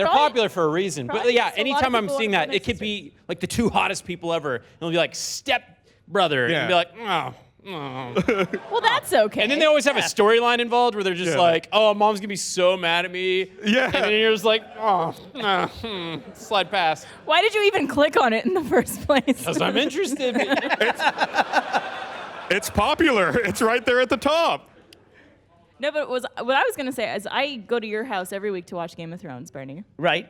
Probably- popular for a reason. But probably yeah, just a lot of anytime I'm people seeing want that, to it could sister. be like the 2 hottest people ever. And it'll be like stepbrother. Yeah. And be like, oh. Oh. Well, that's okay. And then they always have a storyline involved where they're just Yeah. like, oh, mom's gonna be so mad at me. Yeah. And then you're just like, oh, slide past. Why did you even click on it in the first place? Because I'm interested. It's popular. It's right there at the top. No, but what I was gonna say is I go to your house every week to watch Game of Thrones, Bernie. Right.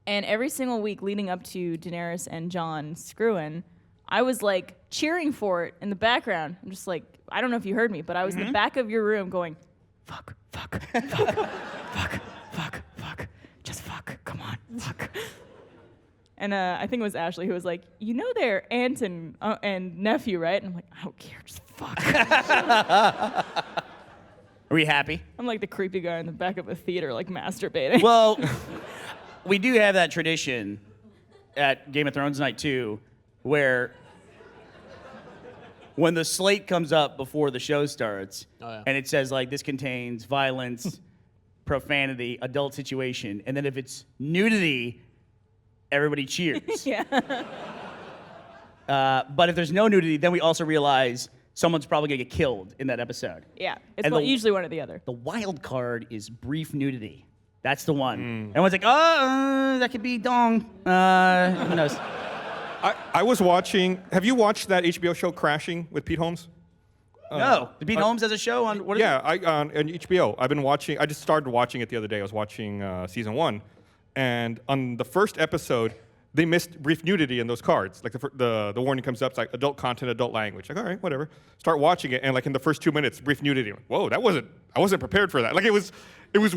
And every single week leading up to Daenerys and Jon screwing, I was like cheering for it in the background. I'm just like, I don't know if you heard me, but I was in the back of your room going, fuck, fuck, fuck, fuck, fuck, fuck, just fuck, come on, fuck. And I think it was Ashley who was like, you know they're aunt and nephew, right? And I'm like, I don't care, just fuck. Are we happy? I'm like the creepy guy in the back of a theater, like masturbating. Well, we do have that tradition at Game of Thrones Night 2 where when the slate comes up before the show starts and it says like this contains violence, profanity, adult situation, and then if it's nudity, everybody cheers. Yeah. But if there's no nudity, then we also realize someone's probably gonna get killed in that episode. Yeah. It's And usually one or the other. The wild card is brief nudity. That's the one. Everyone's like, oh, that could be dong. Who knows? I was watching. Have you watched that HBO show Crashing with Pete Holmes? No. Did Pete Holmes has a show on what is Yeah, it? on HBO. I've been watching. I just started watching it the other day. I was watching season 1, and on the first episode, they missed brief nudity in those cards. Like the warning comes up, it's like adult content, adult language. Like, all right, whatever. Start watching it, and like in the first 2 minutes, brief nudity. I'm like, whoa, I wasn't prepared for that. Like it was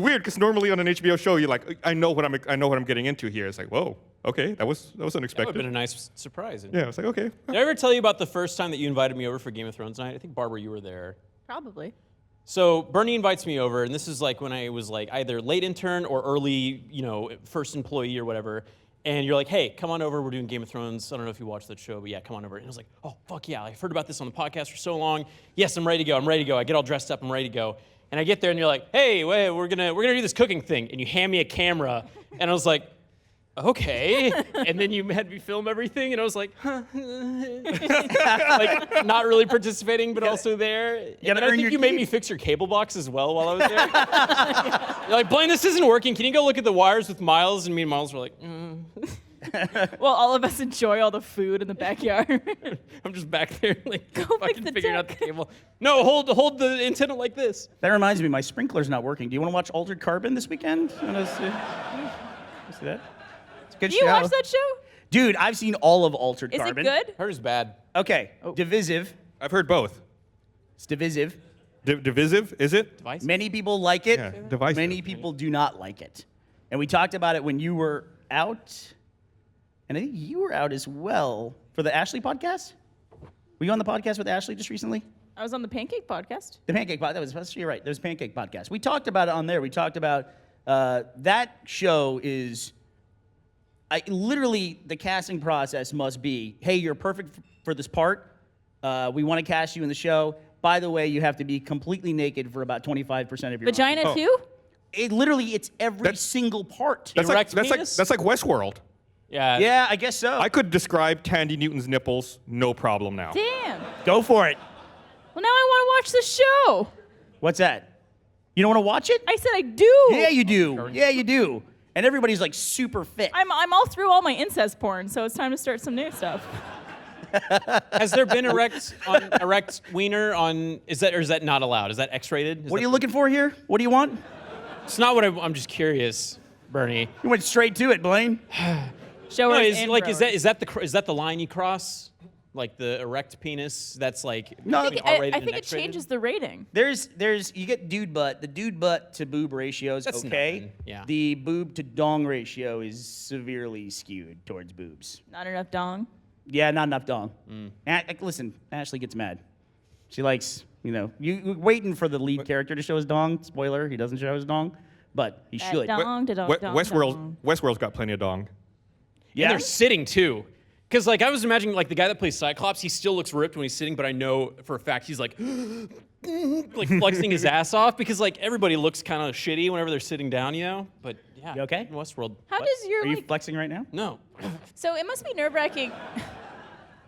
weird because normally on an HBO show, you're like, I know what I'm getting into here. It's like, whoa, okay, that was That would have unexpected. been a nice surprise. Yeah, I was like, okay. Did I ever tell you about the first time that you invited me over for Game of Thrones night? I think, Barbara, you were there. Probably. So Bernie invites me over, and this is like when I was like either late intern or early, first employee or whatever. And you're like, hey, come on over. We're doing Game of Thrones. I don't know if you watched that show, but yeah, come on over. And I was like, oh, fuck yeah. I've heard about this on the podcast for so long. Yes, I'm ready to go. I get all dressed up. I'm ready to go. And I get there, and you're like, hey, wait, we're gonna do this cooking thing. And you hand me a camera, and I was like, okay. And then you had me film everything, and I was like, huh. Like, not really participating, but also there. And then I think you made me fix your cable box as well while I was there. You're like, Blaine, this isn't working. Can you go look at the wires with Miles? And me and Miles were like, Well, all of us enjoy all the food in the backyard. I'm just back there, like, fix fucking the figuring out deck. the cable. No, hold the antenna like this. That reminds me, my sprinkler's not working. Do you want to watch Altered Carbon this weekend? You want to see that? It's a good Do you show. watch that show? Dude, I've seen all of Altered Is Carbon. it good? Hers is bad. Okay, divisive. I've heard both. It's divisive. Divisive, is it? Device? Many people like it. Yeah, divisive. Many people do not like it. And we talked about it when you were out. And I think you were out as well for the Ashley podcast. Were you on the podcast with Ashley just recently? I was on the Pancake Podcast. The Pancake Podcast. You're right. There's Pancake Podcast. We talked about it on there. We talked about that show is literally the casting process must be, hey, you're perfect for this part. We want to cast you in the show. By the way, you have to be completely naked for about 25% of your Vagina too? It's every single part. That's like, Erect that's like penis? that's like Westworld. Yeah. Yeah, I guess so. I could describe Tandy Newton's nipples, no problem now. Damn. Go for it. Well, now I want to watch the show. What's that? You don't want to watch it? I said I do. Yeah, you do. Yeah, you do. And everybody's like super fit. I'm all through all my incest porn, so it's time to start some new stuff. Has there been erect wiener on? Or is that not allowed? Is that X-rated? What are you looking for here? What do you want? It's not what I'm just curious, Bernie. You went straight to it, Blaine. Showers No, and is growers. that the line you cross? Like the erect penis? That's like No, something I R-rated and think it X-rated? changes the rating. There's you get dude butt. The dude butt to boob ratio is That's okay. nothing, yeah. The boob to dong ratio is severely skewed towards boobs. Not enough dong. Yeah, not enough dong. Listen, Ashley gets mad. She likes, you're waiting for the lead character to show his dong. Spoiler, he doesn't show his dong, but he should. Dong, da dong, dong, dong. Westworld's got plenty of dong. Yeah. And they're sitting too. Because like I was imagining like the guy that plays Cyclops, he still looks ripped when he's sitting, but I know for a fact he's like like flexing his ass off because like everybody looks kind of shitty whenever they're sitting down, But yeah. You okay? In Westworld. How What? does your Are you flexing right now? No. So it must be nerve-wracking.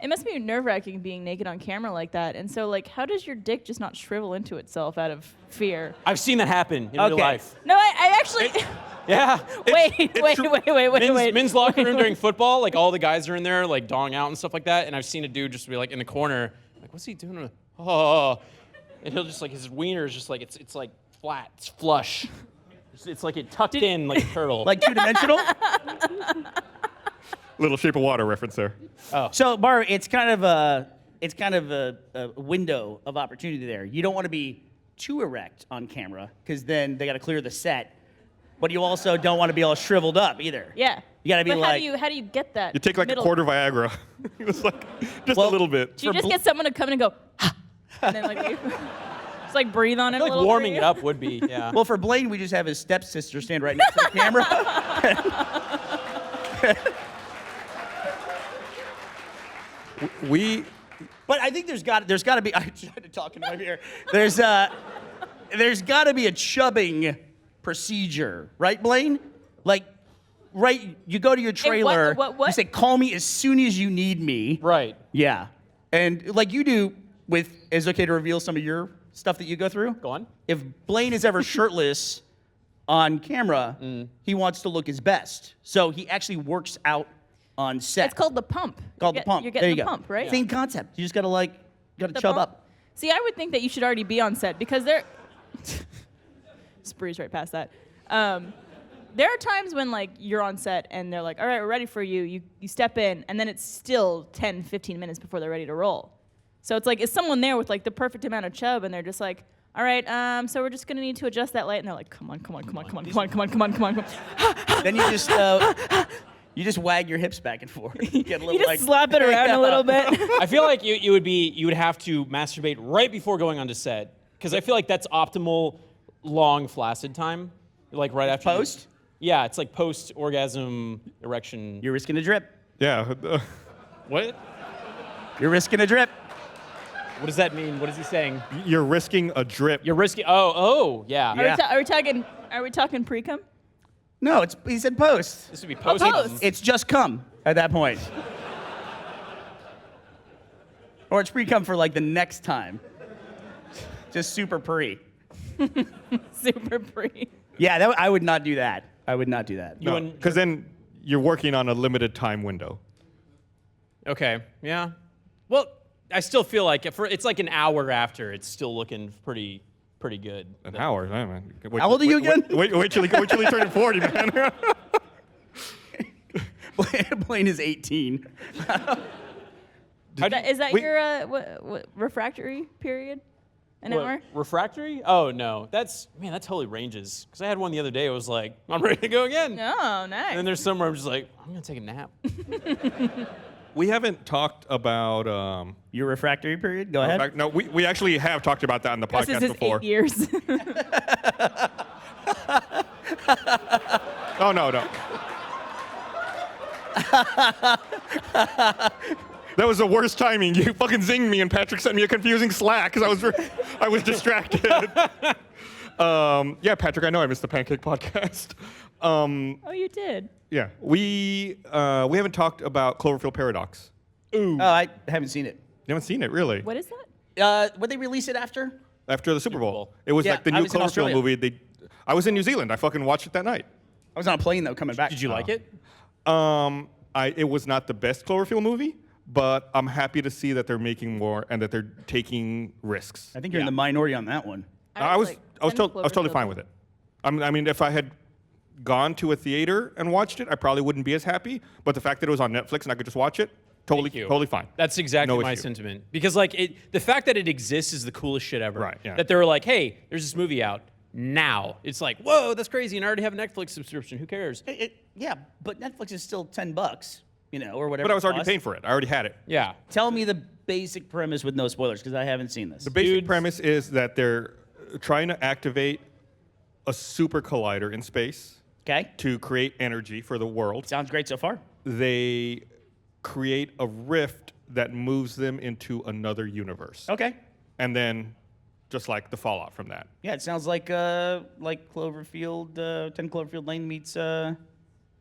It must be nerve-wracking being naked on camera like that. And so like how does your dick just not shrivel into itself out of fear? I've seen that happen in real Okay. life. No, I actually Yeah. wait. Men's locker room during football, like all the guys are in there, like dong out and stuff like that. And I've seen a dude just be like in the corner, like, what's he doing? Oh, and he'll just like his wiener is just like it's like flat, it's flush. It's like it tucked in like a turtle. Like two-dimensional? Little Shape of Water reference there. So, Bar, it's kind of a window of opportunity there. You don't want to be too erect on camera because then they got to clear the set. But you also don't want to be all shriveled up either. Yeah. You got to be but like. how do you get that? You take like middle? a quarter Viagra. It's like just Well, a little bit. Do you just get someone to come in and go, ha, and then like just like breathe on it I a feel little like warming bit? it up would be, yeah. Well, for Blaine, we just have his stepsister stand right next to the camera. But I think there's got to be. I tried to talk into my ear. There's got to be a chubbing procedure, right, Blaine? Like, right? You go to your trailer. what? You say, "Call me as soon as you need me." Right. Yeah, and like you do with. Is it okay to reveal some of your stuff that you go through? Go on. If Blaine is ever shirtless on camera, he wants to look his best, so he actually works out on set. It's called the pump. Called the pump. You're There getting you the go. pump, right? Same concept. You just gotta The chub pump. up. See, I would think that you should already be on set because there. Just breeze right past that. There are times when like you're on set and they're like, all right, we're ready for you. You step in and then it's still 10, 15 minutes before they're ready to roll. So it's like, is someone there with like the perfect amount of chub and they're just like, all right, so we're just gonna need to adjust that light, and they're like, come on. Then you just wag your hips back and forth. You get a little You just like, slap it around a little bit. I feel like you would have to masturbate right before going onto set. Because I feel like that's optimal long flaccid time. Like right after. Post? Yeah, it's like post-orgasm erection. You're risking a drip. Yeah. What? You're risking a drip. What does that mean? What is he saying? You're risking a drip. You're risking. Oh, yeah. Yeah. Are we talking pre-cum? No, he said post. This would be post. post. It's just cum at that point. Or it's pre-cum for like the next time. Just super pre. Super pre. Yeah, I would not do that. I would not do that. No, because then you're working on a limited time window. Okay. Yeah. Well, I still feel like it's like an hour after. It's still looking pretty good. An hour, man. Wait, How old are you again? Wait till you turn 40, man. Blaine is 18. Is that we- your what, refractory period? An What, hour? refractory? Oh no, that totally ranges. Because I had one the other day. I was like, I'm ready to go again. Oh, nice. And then there's somewhere I'm just like, I'm gonna take a nap. We haven't talked about. Your refractory period? Go ahead. No, we actually have talked about that on the This podcast is before. 8 years. Oh no. That was the worst timing. You fucking zinged me, and Patrick sent me a confusing Slack because I was distracted. Yeah, Patrick, I know I missed the Pancake podcast. Oh, you did. Yeah, we haven't talked about Cloverfield Paradox. Oh, I haven't seen it. You haven't seen it, really? What is that? Would they release it after? After the Super Bowl. Bowl. It was Yeah, like the I new was in Cloverfield Australia. movie. I was in New Zealand. I fucking watched it that night. I was on a plane though coming back. Did you like it? It was not the best Cloverfield movie, but I'm happy to see that they're making more and that they're taking risks. I think you're in the minority on that one. I was like, totally fine with it. I mean, if I had gone to a theater and watched it, I probably wouldn't be as happy. But the fact that it was on Netflix and I could just watch it, totally fine. That's exactly No my issue. sentiment. Because like the fact that it exists is the coolest shit ever. Right, yeah. That they were like, hey, there's this movie out now. It's like, whoa, that's crazy, and I already have a Netflix subscription. Who cares? Yeah, but Netflix is still $10, or whatever. But I was it already costs. paying for it. I already had it. Yeah. Tell me the basic premise with no spoilers, because I haven't seen this. The basic Dudes. premise is that they're trying to activate a super collider in space Okay, to create energy for the world. sounds great so far. They create a rift that moves them into another universe. Okay, And then just like the fallout from that. yeah, it sounds like Cloverfield, 10 Cloverfield Lane meets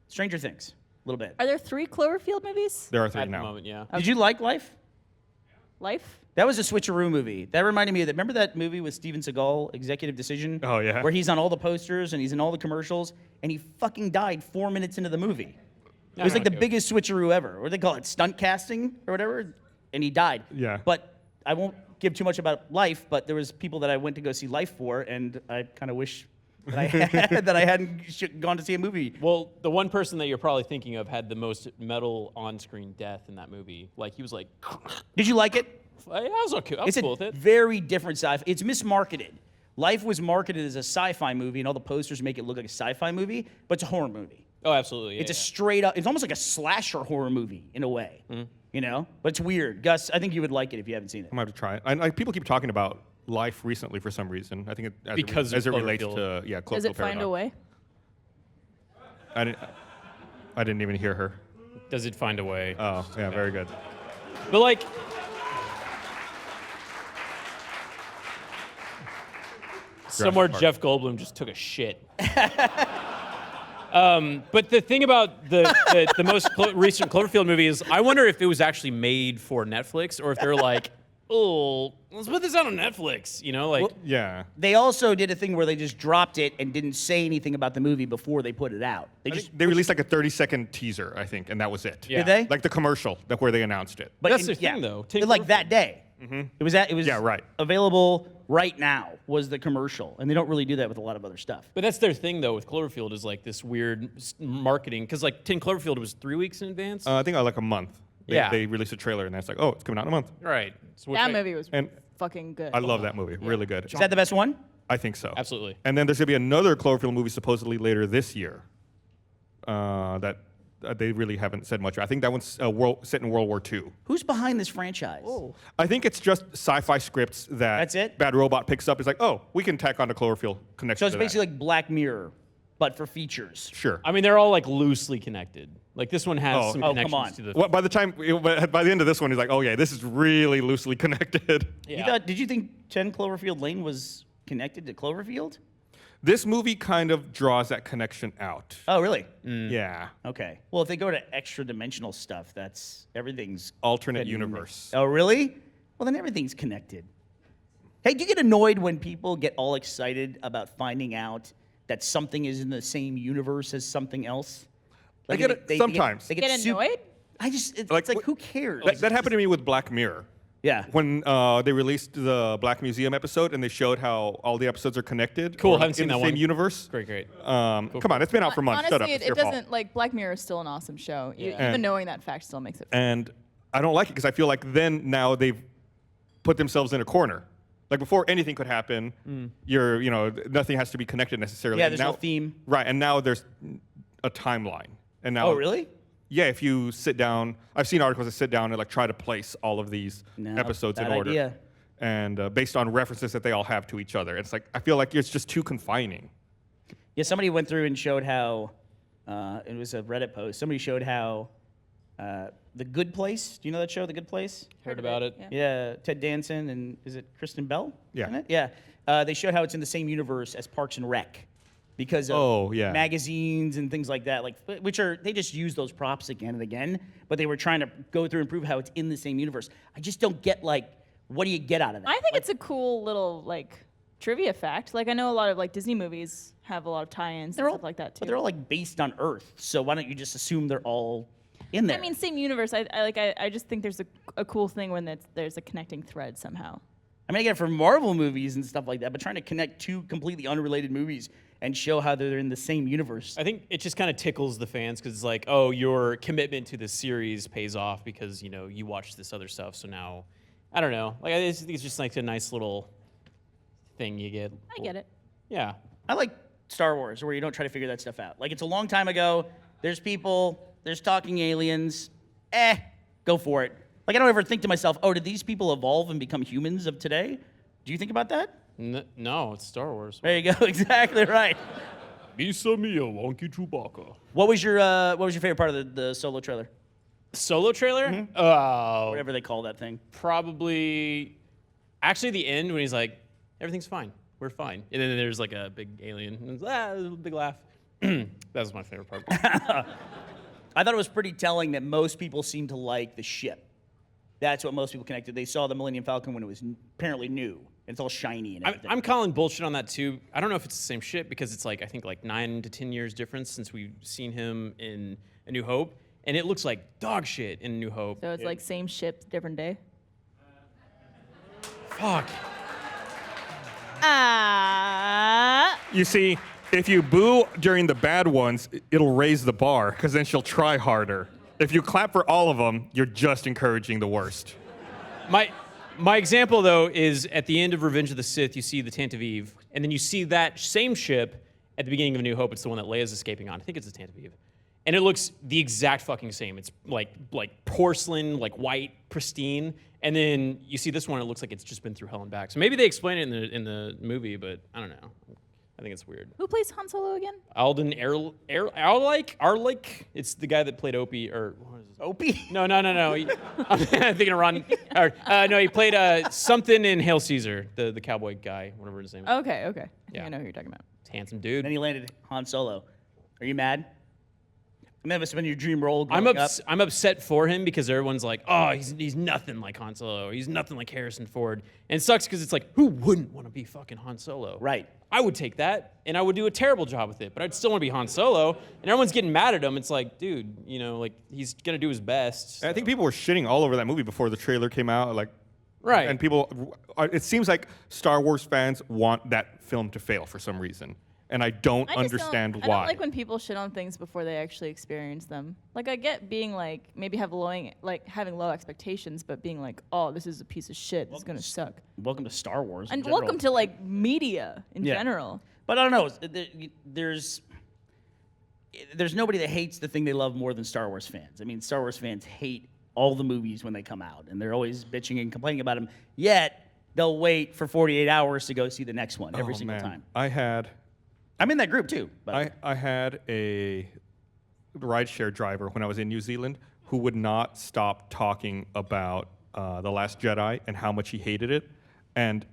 Stranger Things a little bit. Are there 3 Cloverfield movies? There are 3 At the now. moment, yeah. Did you like Life? Life? That was a switcheroo movie. That reminded me of that. Remember that movie with Steven Seagal, Executive Decision? Oh, yeah. Where he's on all the posters and he's in all the commercials, and he fucking died 4 minutes into the movie. It was like the Okay. biggest switcheroo ever. What do they call it? Stunt casting or whatever? And he died. Yeah. But I won't give too much about Life, but there was people that I went to go see Life for, and I kind of wish that I hadn't gone to see a movie. Well, the one person that you're probably thinking of had the most metal on-screen death in that movie. Like he was like, Did you like it? I was okay. I was It's cool a with it. very different sci-fi. It's mismarketed. Life was marketed as a sci-fi movie, and all the posters make it look like a sci-fi movie, but it's a horror movie. Oh, absolutely. Yeah, It's a yeah. straight up. It's almost like a slasher horror movie in a way. But it's weird. Gus, I think you would like it if you haven't seen it. I'm going to have to try it. People keep talking about Life recently for some reason. I think Because of as it relates Cloverfield. to Cloverfield Does it find Paradox. a way? I didn't even hear her. Does it find a way? Oh, yeah, very good. But like, somewhere Park. Jeff Goldblum just took a shit. But the thing about the most recent Cloverfield movie is, I wonder if it was actually made for Netflix, or if they're like, oh, let's put this out on Netflix. Yeah. They also did a thing where they just dropped it and didn't say anything about the movie before they put it out. They I just think they released like a 30-second teaser, I think, and that was it. Yeah. did they? Like the commercial where they announced it. But That's the thing, though. Take Like that Cloverfield. day. It was Yeah, right. available right now was the commercial, and they don't really do that with a lot of other stuff. But that's their thing, though, with Cloverfield, is like this weird marketing. Because like 10 Cloverfield was 3 weeks in advance. I think like a month. Yeah. They released a trailer, and that's like, oh, it's coming out in a month. Right. So which That I- movie was And fucking good. I love that movie. Really good. Is that the best one? I think so. Absolutely. And then there's going to be another Cloverfield movie supposedly later this year that they really haven't said much. I think that one's set in World War II. Who's behind this franchise? I think it's just sci-fi scripts that That's it? Bad Robot picks up. It's like, oh, we can tack on the Cloverfield connection. So it's to basically that. like Black Mirror, but for features. Sure. I mean, they're all like loosely connected. Like this one has some Oh, come connections on. to the. Well, by the end of this one, he's like, oh yeah, this is really loosely connected. Yeah. Did you think 10 Cloverfield Lane was connected to Cloverfield? This movie kind of draws that connection out. Oh, really? Yeah. Okay. Well, if they go to extra dimensional stuff, everything's Alternate fitting in there. universe. Oh, really? Well, then everything's connected. Hey, do you get annoyed when people get all excited about finding out that something is in the same universe as something else? I get it sometimes. They Get super- annoyed? It's Like, like, who cares? That happened to me with Black Mirror. Yeah. When they released the Black Museum episode and they showed how all the episodes are connected. Cool, or haven't seen in the that same one. universe. Great. Come on, it's been out for months. Honestly, Shut up. It's it your fault. doesn't like Black Mirror is still an awesome show. Yeah. Even knowing that fact still makes it fun. And I don't like it because I feel like then now they've put themselves in a corner. Like before anything could happen, nothing has to be connected necessarily. Yeah, there's now, no theme. Right, and now there's a timeline. And now Oh, really? Yeah, if you sit down, I've seen articles that sit down and like try to place all of these No, episodes in bad order. idea. And based on references that they all have to each other. It's like, I feel like it's just too confining. Yeah, somebody went through and showed how, it was a Reddit post, somebody showed how The Good Place, do you know that show, The Good Place? Heard about it. Yeah. Yeah, Ted Danson and is it Kristen Bell? Yeah. In it? Yeah. They showed how it's in the same universe as Parks and Rec because of Oh, yeah. magazines and things like that, they just use those props again and again, but they were trying to go through and prove how it's in the same universe. I just don't get what do you get out of that? I think it's a cool little trivia fact. Like I know a lot of Disney movies have a lot of tie-ins and they're all stuff like that too. But they're all based on Earth, so why don't you just assume they're all in there? I mean, same universe. I just think there's a cool thing when there's a connecting thread somehow. I get it for Marvel movies and stuff like that, but trying to connect two completely unrelated movies and show how they're in the same universe. I think it just kind of tickles the fans because it's like, oh, your commitment to the series pays off because you watch this other stuff. So now, I don't know. I think it's just like a nice little thing you get. I get it. Yeah. I like Star Wars, where you don't try to figure that stuff out. It's a long time ago. There's people. There's talking aliens. Go for it. I don't ever think to myself, oh, did these people evolve and become humans of today? Do you think about that? No, it's Star Wars. There you go. Exactly right. Misa Mia, Wonky Chewbacca. What was your favorite part of the Solo trailer? Solo trailer? Oh, Whatever they call that thing. probably. Actually, the end when he's like, everything's fine. We're fine. And then there's like a big alien. And there's a big laugh. That was my favorite part. I thought it was pretty telling that most people seem to like the ship. That's what most people connected. They saw the Millennium Falcon when it was apparently new. It's all shiny and everything. I'm calling bullshit on that too. I don't know if it's the same shit because it's I think 9 to 10 years difference since we've seen him in A New Hope. And it looks like dog shit in New Hope. So it's same ship, different day. Fuck. You see, if you boo during the bad ones, it'll raise the bar because then she'll try harder. If you clap for all of them, you're just encouraging the worst. My example, though, is at the end of Revenge of the Sith, you see the Tantive, and then you see that same ship at the beginning of A New Hope. It's the one that Leia's escaping on. I think it's the Tantive. And it looks the exact fucking same. It's like porcelain, white, pristine. And then you see this one, it looks like it's just been through hell and back. So maybe they explain it in the movie, but I don't know. I think it's weird. Who plays Han Solo again? Alden Arlike? It's the guy that played Opie, or what is it? Opie? No. I'm thinking of Ron. No, he played something in Hail Caesar, the cowboy guy, whatever his name is. Okay. I think Yeah. I know who you're talking about. Handsome dude. Then he landed Han Solo. Are you mad? I mean, that must have been your dream role I'm growing up. I'm upset for him because everyone's like, oh, he's nothing like Han Solo. He's nothing like Harrison Ford. And it sucks because it's like, who wouldn't want to be fucking Han Solo? Right. I would take that, and I would do a terrible job with it, but I'd still want to be Han Solo. And everyone's getting mad at him. It's like, dude, he's gonna do his best. I think people were shitting all over that movie before the trailer came out. Right. And it seems like Star Wars fans want that film to fail for some reason. And I don't understand I why. don't like when people shit on things before they actually experience them. I get being maybe having low expectations, but being like, oh, this is a piece of shit. It's gonna suck. Welcome to Star Wars. in And general. welcome to media in Yeah. general. But I don't know. there's nobody that hates the thing they love more than Star Wars fans. I mean, Star Wars fans hate all the movies when they come out, and they're always bitching and complaining about them. Yet they'll wait for 48 hours to go see the next one every single time. I'm in that group too. But I had a rideshare driver when I was in New Zealand who would not stop talking about The Last Jedi and how much he hated it. And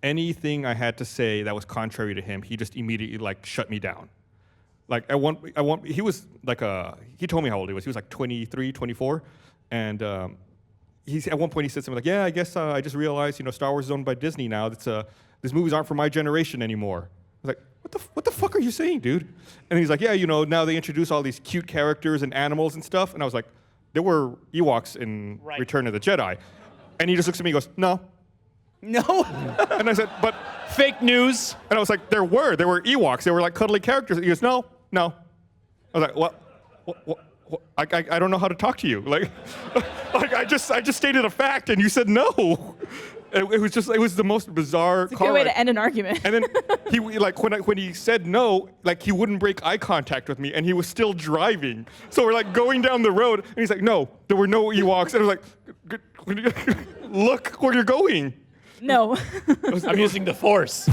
anything I had to say that was contrary to him, he just immediately like shut me down. Like he was like he told me how old he was. He was like 23, 24. And at one point he said something like, yeah, I guess I just realized, Star Wars is owned by Disney now. These movies aren't for my generation anymore. I was like, what the fuck are you saying, dude? And he's like, yeah, now they introduce all these cute characters and animals and stuff. And I was like, there were Ewoks in Return of the Jedi. And he just looks at me and goes, no. No. And I said, but fake news. And I was like, there were Ewoks. They were like cuddly characters. He goes, no. I was like, what? I don't know how to talk to you. Like I just stated a fact and you said no. It was the most bizarre. It's a good way to end an argument. And then he when he said no, like he wouldn't break eye contact with me, and he was still driving. So we're like going down the road, and he's like, "No, there were no Ewoks." And I was like, "Look where you're going." No. I'm using the Force.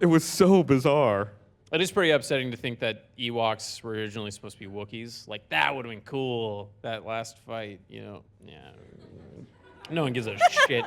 It was so bizarre. It is pretty upsetting to think that Ewoks were originally supposed to be Wookiees. Like that would have been cool. That last fight, Yeah. No one gives a shit.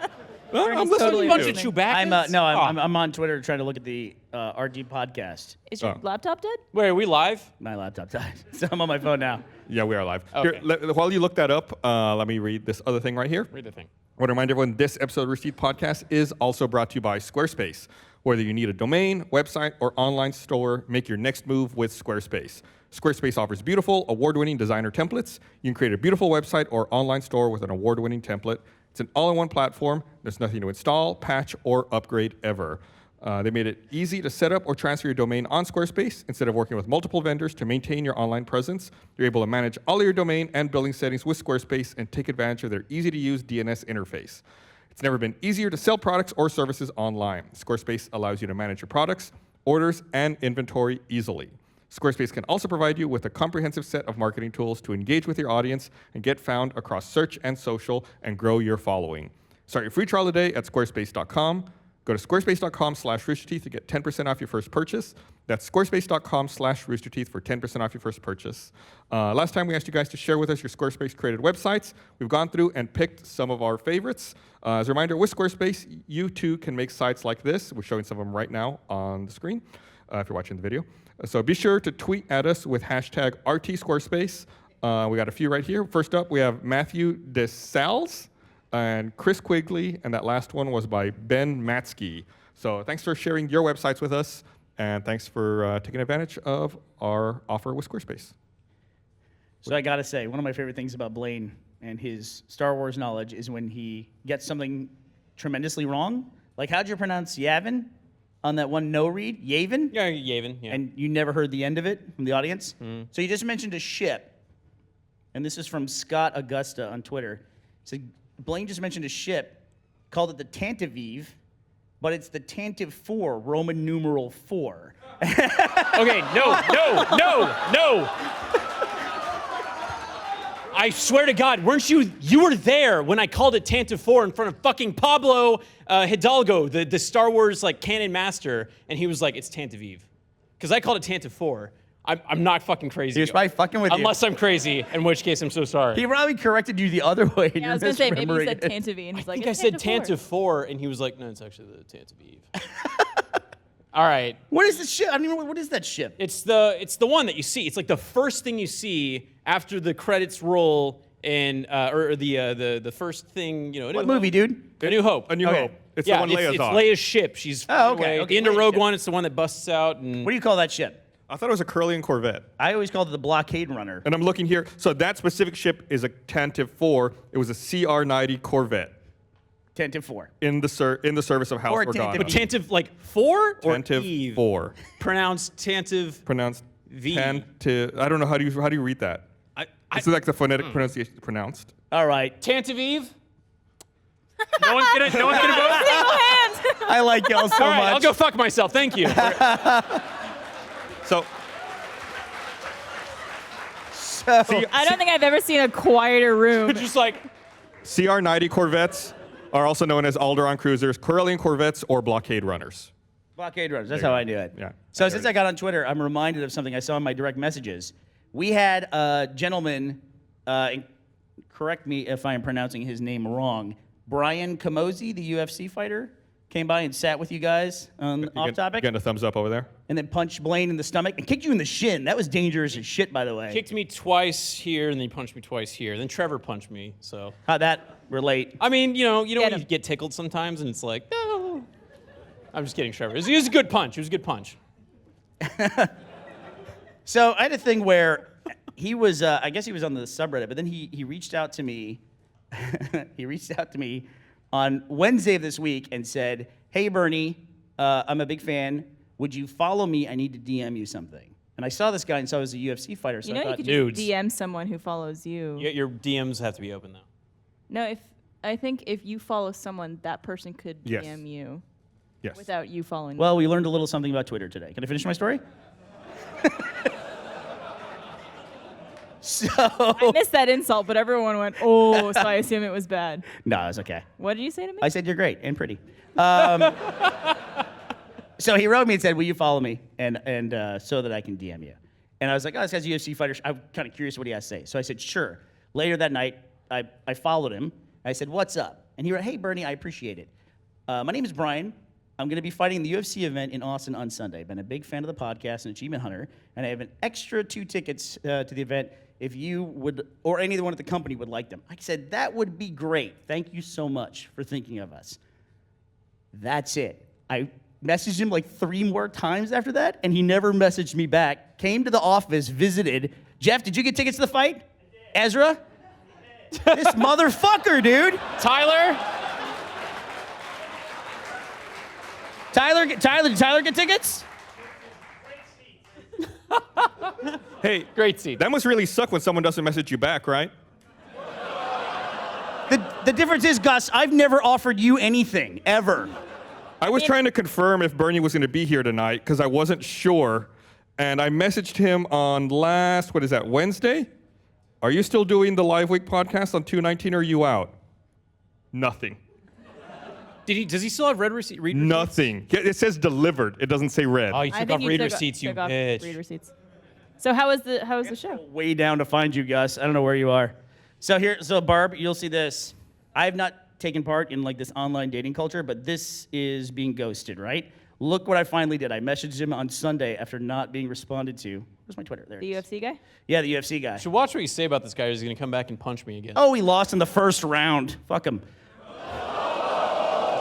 I'm totally listening to bunch you. of Chewbaccas. I'm on Twitter trying to look at the RG podcast. Is your laptop dead? Wait, are we live? My laptop died, so I'm on my phone now. Yeah, we are live. Okay. Here, while you look that up, let me read this other thing right here. Read the thing. I want to remind everyone this episode of Rooster Teeth Podcast is also brought to you by Squarespace. Whether you need a domain, website, or online store, make your next move with Squarespace. Squarespace offers beautiful, award-winning designer templates. You can create a beautiful website or online store with an award-winning template. It's an all-in-one platform. There's nothing to install, patch, or upgrade ever. They made it easy to set up or transfer your domain on Squarespace. Instead of working with multiple vendors to maintain your online presence, you're able to manage all of your domain and billing settings with Squarespace and take advantage of their easy-to-use DNS interface. It's never been easier to sell products or services online. Squarespace allows you to manage your products, orders, and inventory easily. Squarespace can also provide you with a comprehensive set of marketing tools to engage with your audience and get found across search and social and grow your following. Start your free trial today at squarespace.com. Go to squarespace.com/roosterteeth to get 10% off your first purchase. That's squarespace.com/roosterteeth for 10% off your first purchase. Last time we asked you guys to share with us your Squarespace created websites. We've gone through and picked some of our favorites. As a reminder, with Squarespace, you too can make sites like this. We're showing some of them right now on the screen if you're watching the video. So be sure to tweet at us with hashtag #RTSquarespace. We got a few right here. First up, we have Matthew DeSales and Chris Quigley, and that last one was by Ben Matsky. So thanks for sharing your websites with us, and thanks for taking advantage of our offer with Squarespace. So I gotta say, one of my favorite things about Blaine and his Star Wars knowledge is when he gets something tremendously wrong. Like, how'd you pronounce Yavin on that one no read? Yavin? Yeah, Yavin. Yeah. And you never heard the end of it from the audience? So you just mentioned a ship. And this is from Scott Augusta on Twitter. He said, Blaine just mentioned a ship, called it the Tantive, but it's the Tantive 4, Roman numeral 4. Okay, no. I swear to God, weren't you were there when I called it Tantive 4 in front of fucking Pablo Hidalgo, the Star Wars like canon master, and he was like, it's Tantive. Because I called it Tantive 4. I'm not fucking crazy. He was probably fucking with you. Unless I'm crazy, in which case I'm so sorry. He probably corrected you the other way. And Yeah, I was you're gonna say maybe he misremembering said it. Tantive, and he's like, I think I it's said Tantive 4. Tantive 4, and he was like, no, it's actually the Tantive. All right. What is the ship? I don't even know, what is that ship? It's the one that you see. It's like the first thing you see after the credits roll in or the first thing, A What New movie, Hope. dude? A New Hope. A New Okay. Hope. It's Yeah, the one Leia's it's on. Leia's ship. She's Oh, okay, away. okay, The end of Leia's Rogue ship. One, it's the one that busts out. And What do you call that ship? I thought it was a Curlian Corvette. I always called it the Blockade Runner. And I'm looking here. So that specific ship is a Tantive 4. It was a CR-90 Corvette Tantive 4. in the service of House Or Organa. Tantive. But Tantive, like 4 or Tantive Eve? 4. Pronounced Tantive. Pronounced V. Tantive. I don't know how do you read that. This is like the phonetic pronunciation pronounced. All right. Tantive Eve? No one's gonna vote? Single hand. I like y'all so All right, much. I'll go fuck myself. Thank you. So I don't think I've ever seen a quieter room. Just like, CR-90 Corvettes are also known as Alderon Cruisers, Corellian Corvettes, or Blockade Runners. Blockade runners. That's how I knew it. Yeah. So since I got on Twitter, I'm reminded of something I saw in my direct messages. We had a gentleman, and correct me if I am pronouncing his name wrong, Brian Camozzi, the UFC fighter, came by and sat with you guys on off topic, Getting a thumbs up over there. and then punched Blaine in the stomach and kicked you in the shin. That was dangerous as shit, by the way. kicked me twice here, and then he punched me twice here. Then Trevor punched me, so. How'd that relate? I mean, you know Get when him. you get tickled sometimes, and it's like, no. I'm just kidding, Trevor. It was a good punch. It was a good punch. So I had a thing where he was, I guess he was on the subreddit, but then he reached out to me. He reached out to me on Wednesday of this week and said, "Hey Bernie, I'm a big fan. Would you follow me? I need to DM you something." And I saw this guy and saw he was a UFC fighter, so You know, I you thought, could nudes. just DM someone who follows you. Your DMs have to be open, though. No, I think if you follow someone, that person could Yes. DM you Yes. without you following. well, we learned a little something about Twitter today. Can I finish my story? So I missed that insult, but everyone went, "Oh," so I assume it was bad. no, it's okay. What did you say to me? I said you're great and pretty. So he wrote me and said, "Will you follow me and so that I can DM you?" And I was like, "Oh, this guy's a UFC fighter. I'm kind of curious what he has to say." So I said, "Sure." Later that night, I followed him. I said, "What's up?" And he wrote, "Hey Bernie, I appreciate it. My name is Brian. I'm going to be fighting the UFC event in Austin on Sunday. I've been a big fan of the podcast and Achievement Hunter, and I have an extra 2 tickets to the event if you would, or anyone at the company would like them." I said, "That would be great. Thank you so much for thinking of us." That's it. I messaged him like 3 more times after that, and he never messaged me back. Came to the office, visited. Jeff, did you get tickets to the fight? Ezra? This motherfucker, dude. Tyler? Did Tyler get tickets? Hey, Great seat. that must really suck when someone doesn't message you back, right? The difference is, Gus, I've never offered you anything, ever. I was trying to confirm if Bernie was going to be here tonight because I wasn't sure. And I messaged him on Wednesday? Are you still doing the Live Week podcast on 219 or are you out? Nothing. Does he still have read receipts? Nothing. Yeah, it says delivered. It doesn't say read. Oh, you I took think off you read took receipts, you took off bitch. read receipts. So how was the show? Way down to find you, Gus. I don't know where you are. So Barb, you'll see this. I have not taken part in like this online dating culture, but this is being ghosted, right? Look what I finally did. I messaged him on Sunday after not being responded to. Where's my Twitter? There it The is. UFC guy? Yeah, the UFC guy. Should watch what you say about this guy, or he's going to come back and punch me again. Oh, he lost in the first round. Fuck him.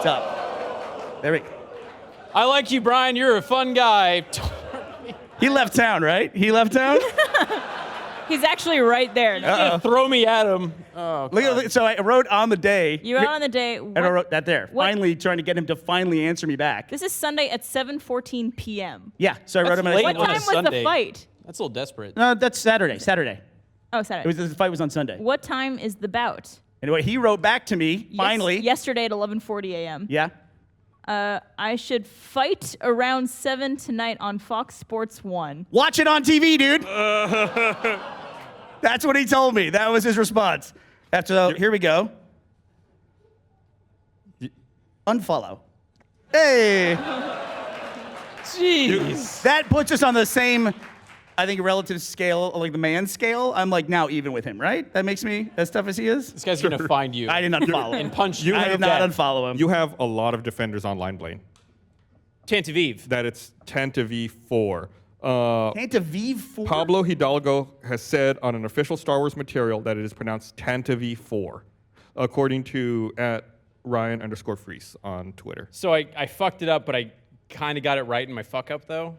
What's up? There we go. I like you, Brian. You're a fun guy. He left town, right? He left town? He's actually right there. Throw me at him. Oh, Look, so I wrote on the day. You were on the day. And I wrote that there. What? Finally trying to get him to finally answer me back. This is Sunday at 7:14 p.m. Yeah, so I wrote him. That's late What on a time was Sunday. the fight? That's a little desperate. No, that's Saturday. Saturday. Oh, Saturday. The fight was on Sunday. What time is the bout? Anyway, he wrote back to me, finally. Yesterday at 11:40 a.m. Yeah. I should fight around 7 tonight on Fox Sports 1. Watch it on TV, dude. That's what he told me. That was his response. Here we go. Unfollow. Hey. Jeez. That puts us on the same, I think, relative scale, like the man scale. I'm like now even with him, right? That makes me as tough as he is. This guy's going to find you. I did not unfollow him. and punch you. I did not unfollow him. You have a lot of defenders online, Blaine. Tantaviv. That it's 10 to V4. Tantaviv 4? Pablo Hidalgo has said on an official Star Wars material that it is pronounced Tantav4, according to @Ryan_Freeze on Twitter. So I fucked it up, but I kind of got it right in my fuck up, though,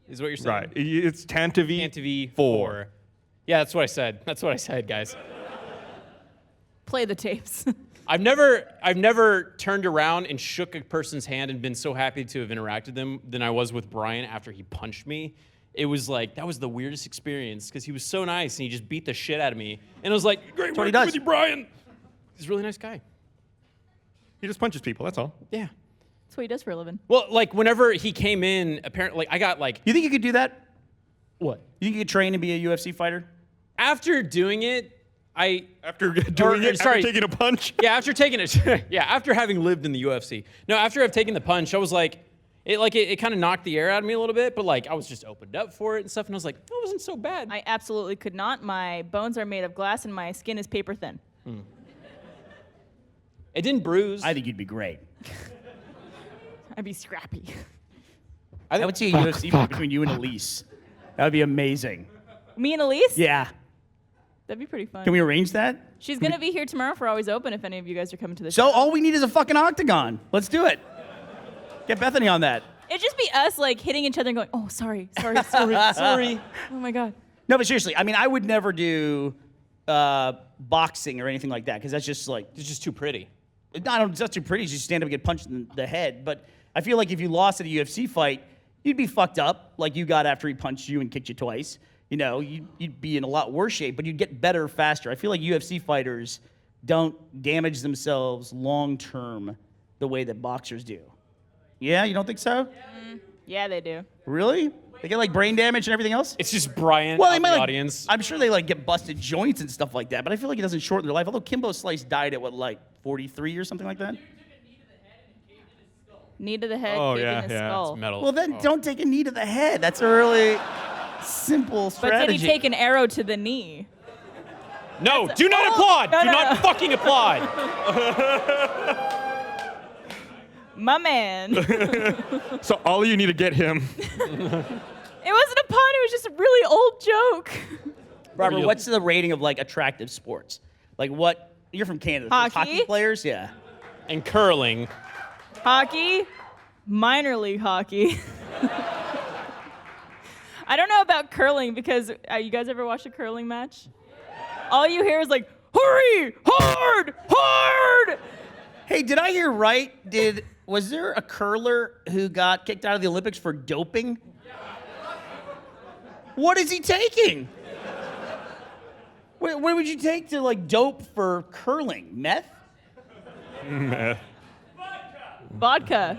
is what you're saying? Right. It's Tantav4. Tantaviv. Yeah, that's what I said. That's what I said, guys. Play the tapes. I've never turned around and shook a person's hand and been so happy to have interacted them than I was with Brian after he punched me. It was like, that was the weirdest experience because he was so nice and he just beat the shit out of me. And I was like, great what he working does. with you, Brian. He's a really nice guy. He just punches people, that's all. Yeah. That's what he does for a living. Well, like whenever he came in, apparently, I got like, You think you could do that? what? You think you could train and be a UFC fighter? After doing it, After doing it, sorry. after taking a punch. Yeah, after taking it, yeah, after having lived in the UFC. No, after I've taken the punch, I was like, it kind of knocked the air out of me a little bit, but like I was just opened up for it and stuff, and I was like, that wasn't so bad. I absolutely could not. My bones are made of glass and my skin is paper thin. It didn't bruise. I think you'd be great. I'd be scrappy. I would see a UFC fight between you and Elise. That would be amazing. Me and Elise? Yeah. That'd be pretty fun. Can we arrange that? She's going to be here tomorrow for Always Open if any of you guys are coming to the So show. all we need is a fucking octagon. Let's do it. Get Bethany on that. It'd just be us like hitting each other and going, oh, sorry. Oh my God. No, but seriously, I mean, I would never do boxing or anything like that because that's just like, It's just too pretty. it's not too pretty. You just stand up and get punched in the head. But I feel like if you lost at a UFC fight, you'd be fucked up like you got after he punched you and kicked you twice. You know, you'd be in a lot worse shape, but you'd get better faster. I feel like UFC fighters don't damage themselves long term the way that boxers do. Yeah, you don't think so? Yeah, they do. Really? They get like brain damage and everything else? It's just Brian Well, out they in might the like, audience. I'm sure they like get busted joints and stuff like that, but I feel like it doesn't shorten their life. Although Kimbo Slice died at what, like 43 or something like that? Knee to the head, Oh, kick yeah, in the yeah. skull. Metal. Well, then don't take a knee to the head. That's a really simple But strategy. did he take an arrow to the knee? No, do not applaud. No, Do no, not no. fucking applaud. My man. So all of you need to get him. It wasn't a pun. It was just a really old joke. Robert, You- what's the rating of like attractive sports? Like what? You're from Canada. so Hockey? Hockey players? Yeah. And curling. Hockey, minor league hockey. I don't know about curling because you guys ever watch a curling match? All you hear is like, hurry, hard, hard. Hey, did I hear right? Was there a curler who got kicked out of the Olympics for doping? What is he taking? What would you take to like dope for curling? Meth? Vodka.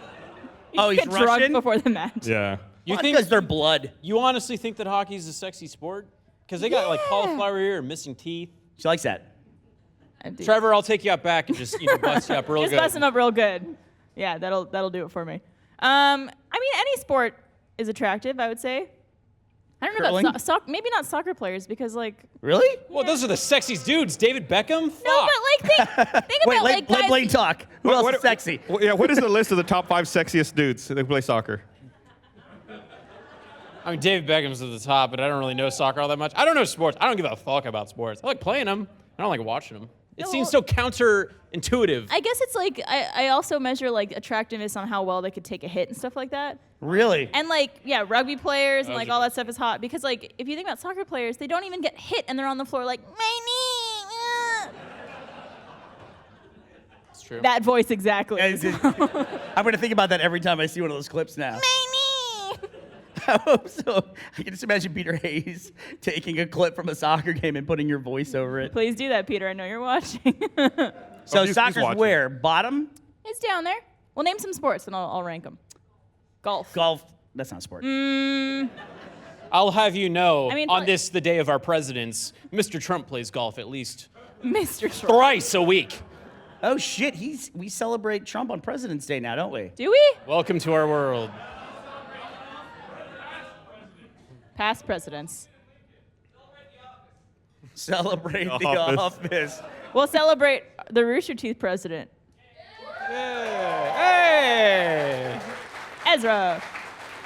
You Oh, he's get drunk Russian? before the match. Yeah. You Because think they're blood. you honestly think that hockey's a sexy sport? Because they got like cauliflower ear and missing teeth. She likes that. I do. Trevor, I'll take you out back and just bust you up real Just good. bust him up real good. Yeah, that'll do it for me. I mean, any sport is attractive, I would say. I don't know Curling? about maybe not soccer players because like Really? Well, those are the sexiest dudes. David Beckham? no, Fuck. but like think Wait, about let like guys. Blaine talk. Who else is sexy? Yeah, what is the list of the top 5 sexiest dudes that play soccer? I mean, David Beckham's at the top, but I don't really know soccer all that much. I don't know sports. I don't give a fuck about sports. I like playing them. I don't like watching them. It No, seems well- so counterintuitive. I guess it's like I also measure like attractiveness on how well they could take a hit and stuff like that. Really? And like yeah, rugby players and Those like are all good. that stuff is hot because like if you think about soccer players, they don't even get hit and they're on the floor like my knee. It's true. That voice exactly. I'm gonna think about that every time I see one of those clips now. My knee. I hope so. I can just imagine Peter Hayes taking a clip from a soccer game and putting your voice over it. Please do that, Peter. I know you're watching. So he's soccer's watching. where? Bottom? It's down there. Well, name some sports and I'll rank them. Golf. Golf. That's not a sport. I'll have you know, I mean, on but- this, the day of our presidents, Mr. Trump plays golf at least Mr. Trump. thrice a week. Oh shit, we celebrate Trump on President's Day now, don't we? Do we? Welcome to our world. Past presidents. Celebrate the office. office. We'll celebrate the Rooster Teeth president, Hey! Ezra.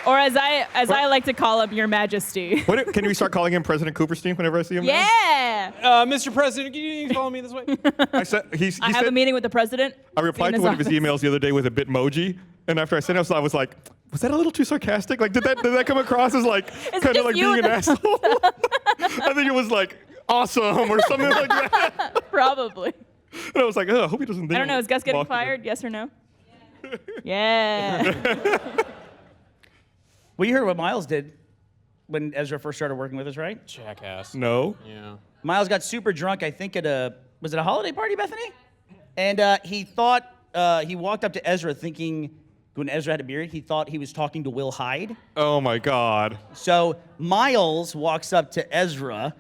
Or as I like to call him, Your Majesty. Can we start calling him President Cooperstein whenever I see him now? Yeah. Mr. President, can you follow me this way? I said, he I have said, a meeting with the president. I replied to one of his emails the other day with a Bitmoji, and after I sent it, I was like, was that a little too sarcastic? Like, did that come across as like kind just of like you being an with asshole? I think it was like awesome or something like that. Probably. And I was like, oh, I hope he doesn't think. I don't know. Is Gus getting mocking him. fired? Yes or no? Yeah. Well, you heard what Miles did when Ezra first started working with us, right? Jackass. No. Yeah. Miles got super drunk, I think was it a holiday party, Bethany? And he thought, he walked up to Ezra thinking, when Ezra had a beard, he thought he was talking to Will Hyde. Oh my God. So Miles walks up to Ezra,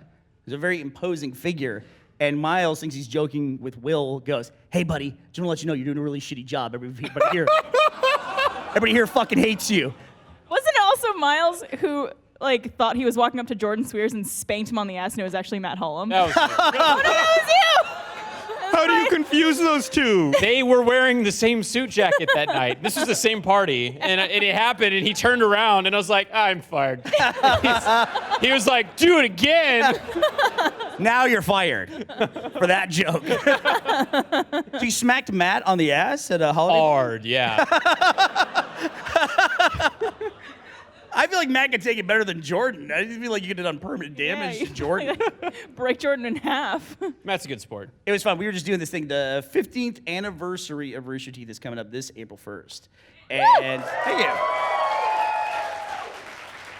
who's a very imposing figure. And Miles thinks he's joking with Will, goes, "Hey, buddy, just want to let you know you're doing a really shitty job. Everybody here fucking hates you." Wasn't it also Miles who like thought he was walking up to Jordan Swears and spanked him on the ass, and it was actually Matt Hullum? That was Oh, no, that was you! How do you confuse those two? They were wearing the same suit jacket that night. This was the same party, and it happened, and he turned around, and I was like, I'm fired. He was like, do it again. Now you're fired for that joke. So you smacked Matt on the ass at a holiday? Hard, yeah. I feel like Matt could take it better than Jordan. I feel like you could have done permanent damage to Jordan. Break Jordan in half. Matt's a good sport. It was fun. We were just doing this thing. The 15th anniversary of Rooster Teeth is coming up this April 1st. And thank you.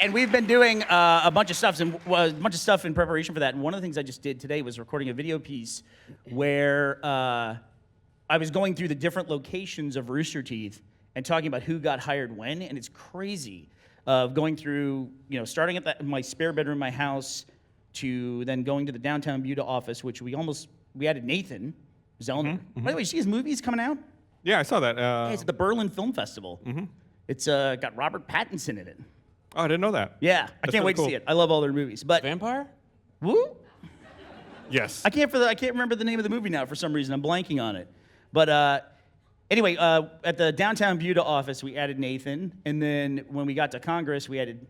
And we've been doing a bunch of stuff in preparation for that. And one of the things I just did today was recording a video piece where I was going through the different locations of Rooster Teeth and talking about who got hired when. And it's crazy. Of going through, starting at my spare bedroom in my house to then going to the downtown Buda office, which we added Nathan Zellner. By the way, you see his movie is coming out? Yeah, I saw that. Yeah, it's at the Berlin Film Festival. It's got Robert Pattinson in it. Oh, I didn't know that. Yeah, I can't really wait cool. to see it. I love all their movies. But Vampire? woo, Yes. I can't remember the name of the movie now for some reason. I'm blanking on it. But anyway, at the downtown Buda office, we added Nathan, and then when we got to Congress, we added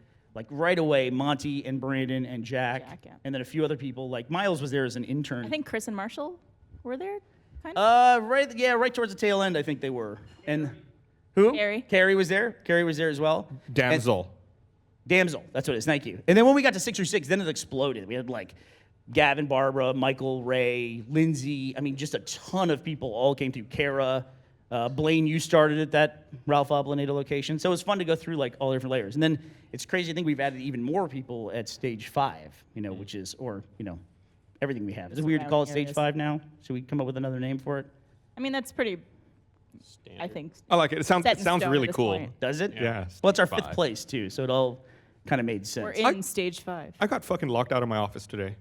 right away Monty and Brandon and Jack, Yeah. and then a few other people. Like Miles was there as an intern. I think Chris and Marshall were there, kind of. Right towards the tail end, I think they were. And who? Carrie. Carrie was there. Carrie was there as well. Damsel. Damsel, that's what it is. Thank you. And then when we got to 636, then it exploded. We had Gavin, Barbara, Michael, Ray, Lindsay. I mean, just a ton of people all came through. Kara, Blaine, you started at that Ralph Ablaneda location. So it was fun to go through all the different layers. And then it's crazy. I think we've added even more people at stage 5, which is, everything we have. Is it weird to call it stage 5 now? Should we come up with another name for it? I mean, that's pretty, I think. I like it. It sounds set in stone really at this cool. point. Does it? Yeah. Well, it's our stage 5th five. place, too. So it all kind of made sense. We're in stage 5. I got fucking locked out of my office today.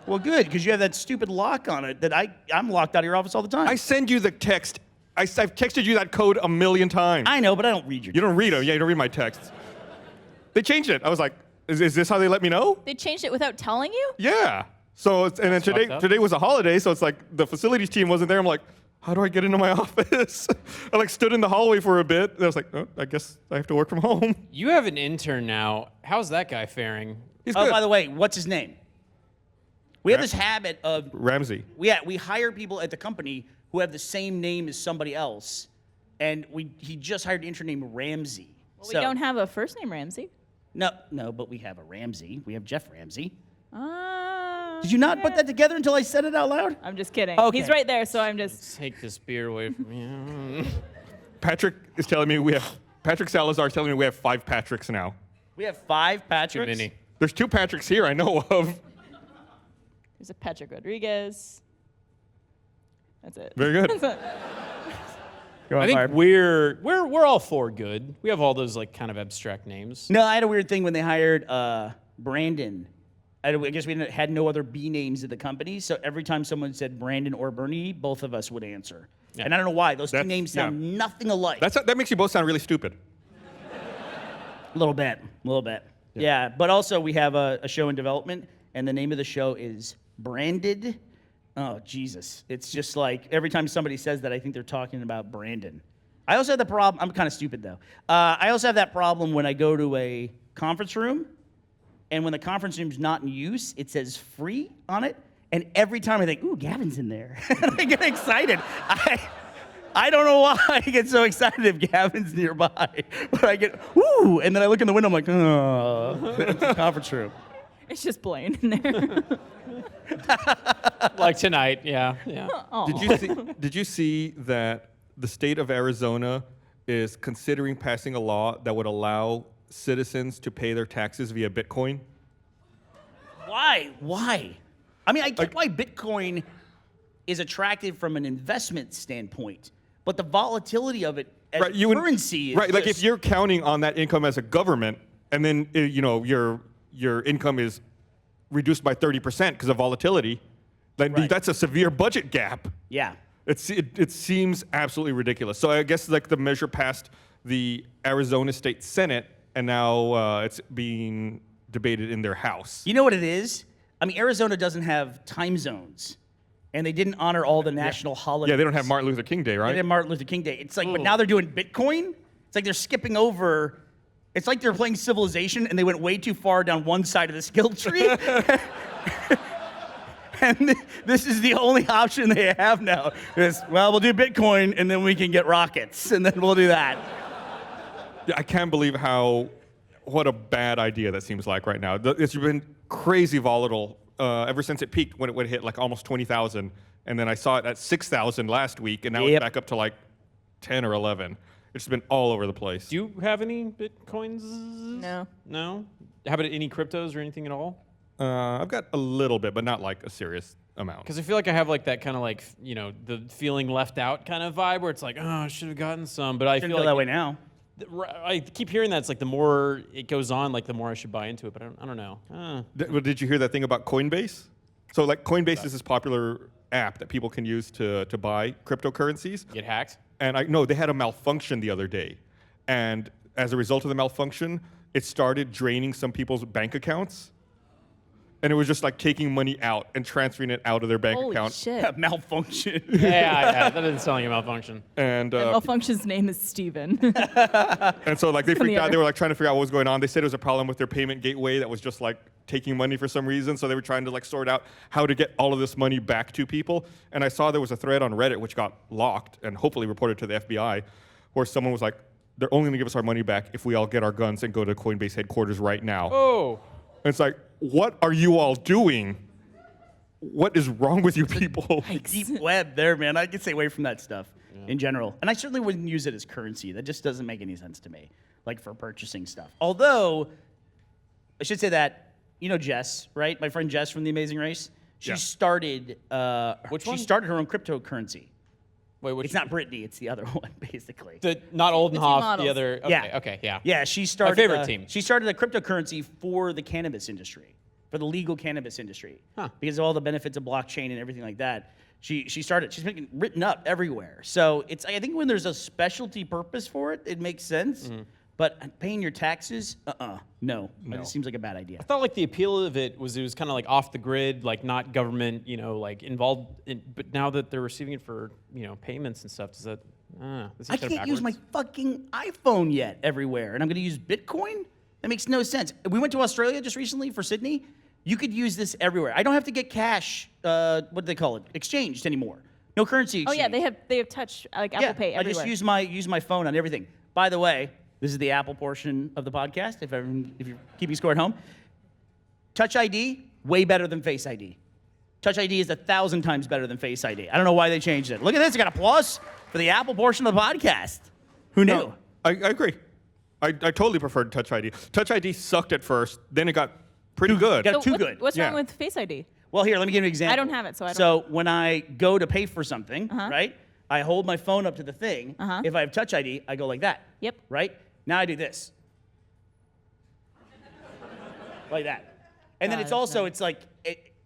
Well, good, because you have that stupid lock on it that I'm locked out of your office all the time. I send you the text. I've texted you that code a million times. I know, but I don't read your You don't read them. Yeah, you don't read my texts. They changed it. I was like, is this how they let me know? They changed it without telling you? Yeah. So and then fucked up. today was a holiday, so it's like the facilities team wasn't there. I'm like, how do I get into my office? I stood in the hallway for a bit. And I was like, oh, I guess I have to work from home. You have an intern now. How's that guy faring? He's Oh, good. by the way, what's his name? We have this habit of Ramsey. we hire people at the company who have the same name as somebody else, and he just hired an intern named Ramsey. Well, we don't have a first name Ramsey. No, but we have a Ramsey. We have Jeff Ramsey. Ah. Did you not put that together until I said it out loud? I'm just kidding. Okay. He's right there, so I'm just. Take this beer away from me. Patrick Salazar is telling me we have 5 Patricks now. We have 5 Patricks. Too many. There's 2 Patricks here I know of. There's a Patrick Rodriguez. That's it. Very good. Go on, I think Barb. we're all 4 good. We have all those kind of abstract names. No, I had a weird thing when they hired Brandon. I guess we had no other B names at the company, so every time someone said Brandon or Bernie, both of us would answer. Yeah. And I don't know why. Those two That's- names sound yeah. nothing alike. That makes you both sound really stupid. A little bit. Yeah, but also we have a show in development, and the name of the show is Branded. Oh, Jesus. It's just every time somebody says that, I think they're talking about Brandon. I also have the problem, I'm kind of stupid though. I also have that problem when I go to a conference room, and when the conference room's not in use, it says free on it, and every time I think, ooh, Gavin's in there. And I get excited. I don't know why I get so excited if Gavin's nearby, but I get, ooh, and then I look in the window, I'm like, oh, it's the conference room. It's just Blaine in there. Like tonight, yeah. Aw. Did you see that the state of Arizona is considering passing a law that would allow citizens to pay their taxes via Bitcoin? Why? I mean, I get why Bitcoin is attractive from an investment standpoint, but the volatility of it as currency is right. Like if just- you're counting on that income as a government, and then your income is reduced by 30% because of volatility. Like, Right. that's a severe budget gap. Yeah. It seems absolutely ridiculous. So I guess like the measure passed the Arizona State Senate, and now it's being debated in their House. You know what it is? I mean, Arizona doesn't have time zones, and they didn't honor all the national holidays. Yeah, they don't have Martin Luther King Day, They right? didn't have Martin Luther King Day. It's like, but now they're doing Bitcoin. It's like they're skipping over. It's like they're playing Civilization, and they went way too far down one side of the skill tree. And this is the only option they have now. Is, well, we'll do Bitcoin, and then we can get rockets, and then we'll do that. Yeah, I can't believe what a bad idea that seems like right now. It's been crazy volatile ever since it peaked when it hit like almost 20,000. And then I saw it at 6,000 last week, and now it's Yep. back up to like 10 or 11. It's been all over the place. Do you have any Bitcoins? No. No? How about any cryptos or anything at all? I've got a little bit, but not like a serious amount. Because I feel like I have like that kind of like, the feeling left out kind of vibe where it's like, oh, I should have gotten some. But I Shouldn't feel feel like that way now. I keep hearing that it's like the more it goes on, like the more I should buy into it. But I don't know. Did you hear that thing about Coinbase? So like Coinbase is this popular app that people can use to buy cryptocurrencies. Get hacked? And they had a malfunction the other day. And as a result of the malfunction, it started draining some people's bank accounts. And it was just like taking money out and transferring it out of their bank Holy account. shit. Malfunction. Yeah, that doesn't sound like a malfunction. And Malfunction's name is Steven. and so like they From the freaked out. other- They were like trying to figure out what was going on. They said it was a problem with their payment gateway that was just like taking money for some reason. So they were trying to like sort out how to get all of this money back to people. And I saw there was a thread on Reddit which got locked and hopefully reported to the FBI, where someone was like, "They're only going to give us our money back if we all get our guns and go to Coinbase headquarters right now." Oh. And it's like, what are you all doing? What is wrong with you people? Deep web there, man. I could stay away from that stuff in general. And I certainly wouldn't use it as currency. That just doesn't make any sense to me, like for purchasing stuff. Although, I should say that, Jess, right? My friend Jess from The Amazing Race. She Yeah. started Which she one? started her own cryptocurrency. Wait, which It's not Brittany, it's the other one, basically. not Oldenhoff, models. the other. Okay, Yeah. okay, yeah. Yeah, she started favorite team. She started a cryptocurrency for the cannabis industry, for the legal cannabis industry, Huh. because of all the benefits of blockchain and everything like that. She's been written up everywhere. So I think when there's a specialty purpose for it, it makes sense. Mm-hmm. But paying your taxes, no. It just seems like a bad idea. I thought like the appeal of it was kind of like off the grid, like not government, like involved. But now that they're receiving it for payments and stuff, does that? This I seems kinda can't use my backwards. fucking iPhone yet everywhere, and I'm going to use Bitcoin? That makes no sense. We went to Australia just recently for Sydney. You could use this everywhere. I don't have to get cash, what do they call it, exchanged anymore. No currency Oh exchange. yeah, they have touch like Apple Pay I everywhere. just use my phone on everything. By the way, this is the Apple portion of the podcast, if you're keeping score at home. Touch ID, way better than Face ID. Touch ID is 1,000 times better than Face ID. I don't know why they changed it. Look at this, I got a plus for the Apple portion of the podcast. Who knew? No, I agree. I totally preferred Touch ID. Touch ID sucked at first, then it got pretty good. Got too what- good. What's Yeah. wrong with Face ID? Well, here, let me give you an example. I don't have it, so I don't So when I go to pay for something, Uh-huh. right, I hold my phone up to the thing. Uh-huh. If I have Touch ID, I go like that. Yep. Right? Now I do this. Like that. And then God, it's that's also, nice. it's like,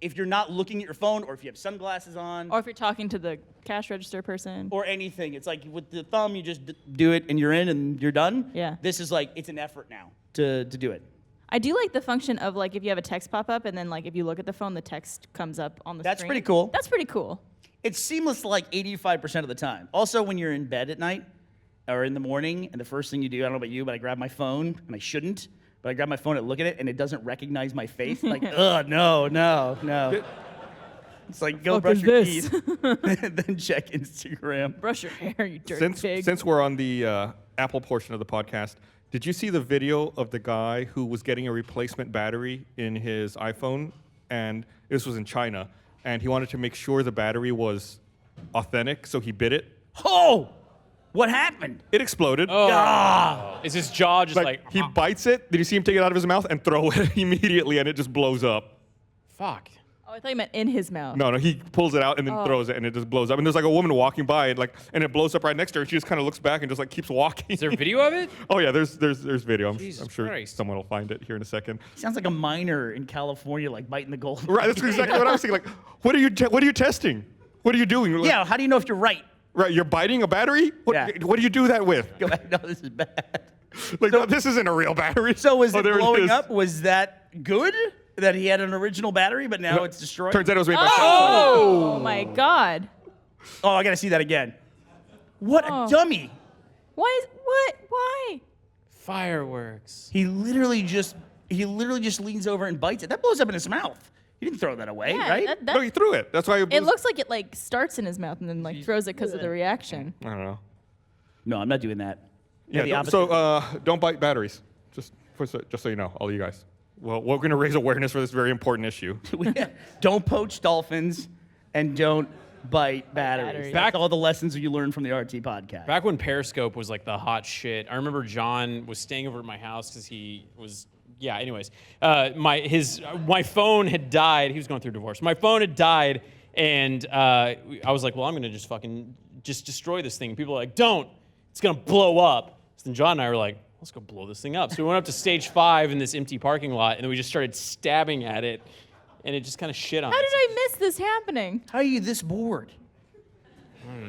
if you're not looking at your phone, or if you have sunglasses on, Or if you're talking to the cash register person. or anything, it's like with the thumb, you just do it and you're in and you're done. Yeah. This is like, it's an effort now to do it. I do like the function of like if you have a text pop up and then like if you look at the phone, the text comes up on the That's screen. pretty cool. That's pretty cool. It's seamless like 85% of the time. Also, when you're in bed at night or in the morning, and the first thing you do, I don't know about you, but I grab my phone, and I shouldn't, but I grab my phone and look at it, and it doesn't recognize my face. Like, ugh, no. It's like, go Fuck brush is your this? teeth, and then check Instagram. Brush your hair, you dirty pig. Since we're on the Apple portion of the podcast, did you see the video of the guy who was getting a replacement battery in his iPhone? And this was in China. And he wanted to make sure the battery was authentic, so he bit it. Oh! What happened? It exploded. Ah! Is his jaw just like he bites it. Did you see him take it out of his mouth and throw it immediately, and it just blows up? fuck? Oh, I thought you meant in his mouth. No, he pulls it out and then throws it, and it just blows up. And there's like a woman walking by, and it blows up right next to her, and she just kind of looks back and just like keeps walking. Is there video of it? Oh yeah, there's video. Jesus I'm sure Christ. someone will find it here in a second. Sounds like a miner in California, like biting the gold. Right, that's exactly what I was thinking. Like, what are you testing? What are you doing? Like, Yeah, how do you know if you're right? right, you're biting a battery. Yeah. What do you do that with? Go ahead. No, this is bad. Like, no, this isn't a real battery. So was Oh, it there blowing is. up? Was that good? That he had an original battery, but now it's destroyed? Turns out it was made by Oh my God. Oh, I gotta see that again. What a dummy. Why? Why? Fireworks. He literally just leans over and bites it. That blows up in his mouth. He didn't throw that away, Yeah, right? No, he threw it. That's why it looks like it like starts in his mouth and then like throws it because of the reaction. I don't know. No, I'm not doing that. Yeah. the Don't bite batteries. Just so you know, all you guys. Well, we're going to raise awareness for this very important issue. Don't poach dolphins and don't bite batteries. batteries. That's all the lessons you learned from the RT podcast. Back when Periscope was like the hot shit, I remember John was staying over at my house because he was. Yeah. Anyways, my phone had died. He was going through divorce. My phone had died, and I was like, well, I'm gonna just destroy this thing. And people were like, don't. It's gonna blow up. So then John and I were like, let's go blow this thing up. So we went up to stage 5 in this empty parking lot, and then we just started stabbing at it, and it just kind of shit on How it. did I miss this happening? How are you this bored?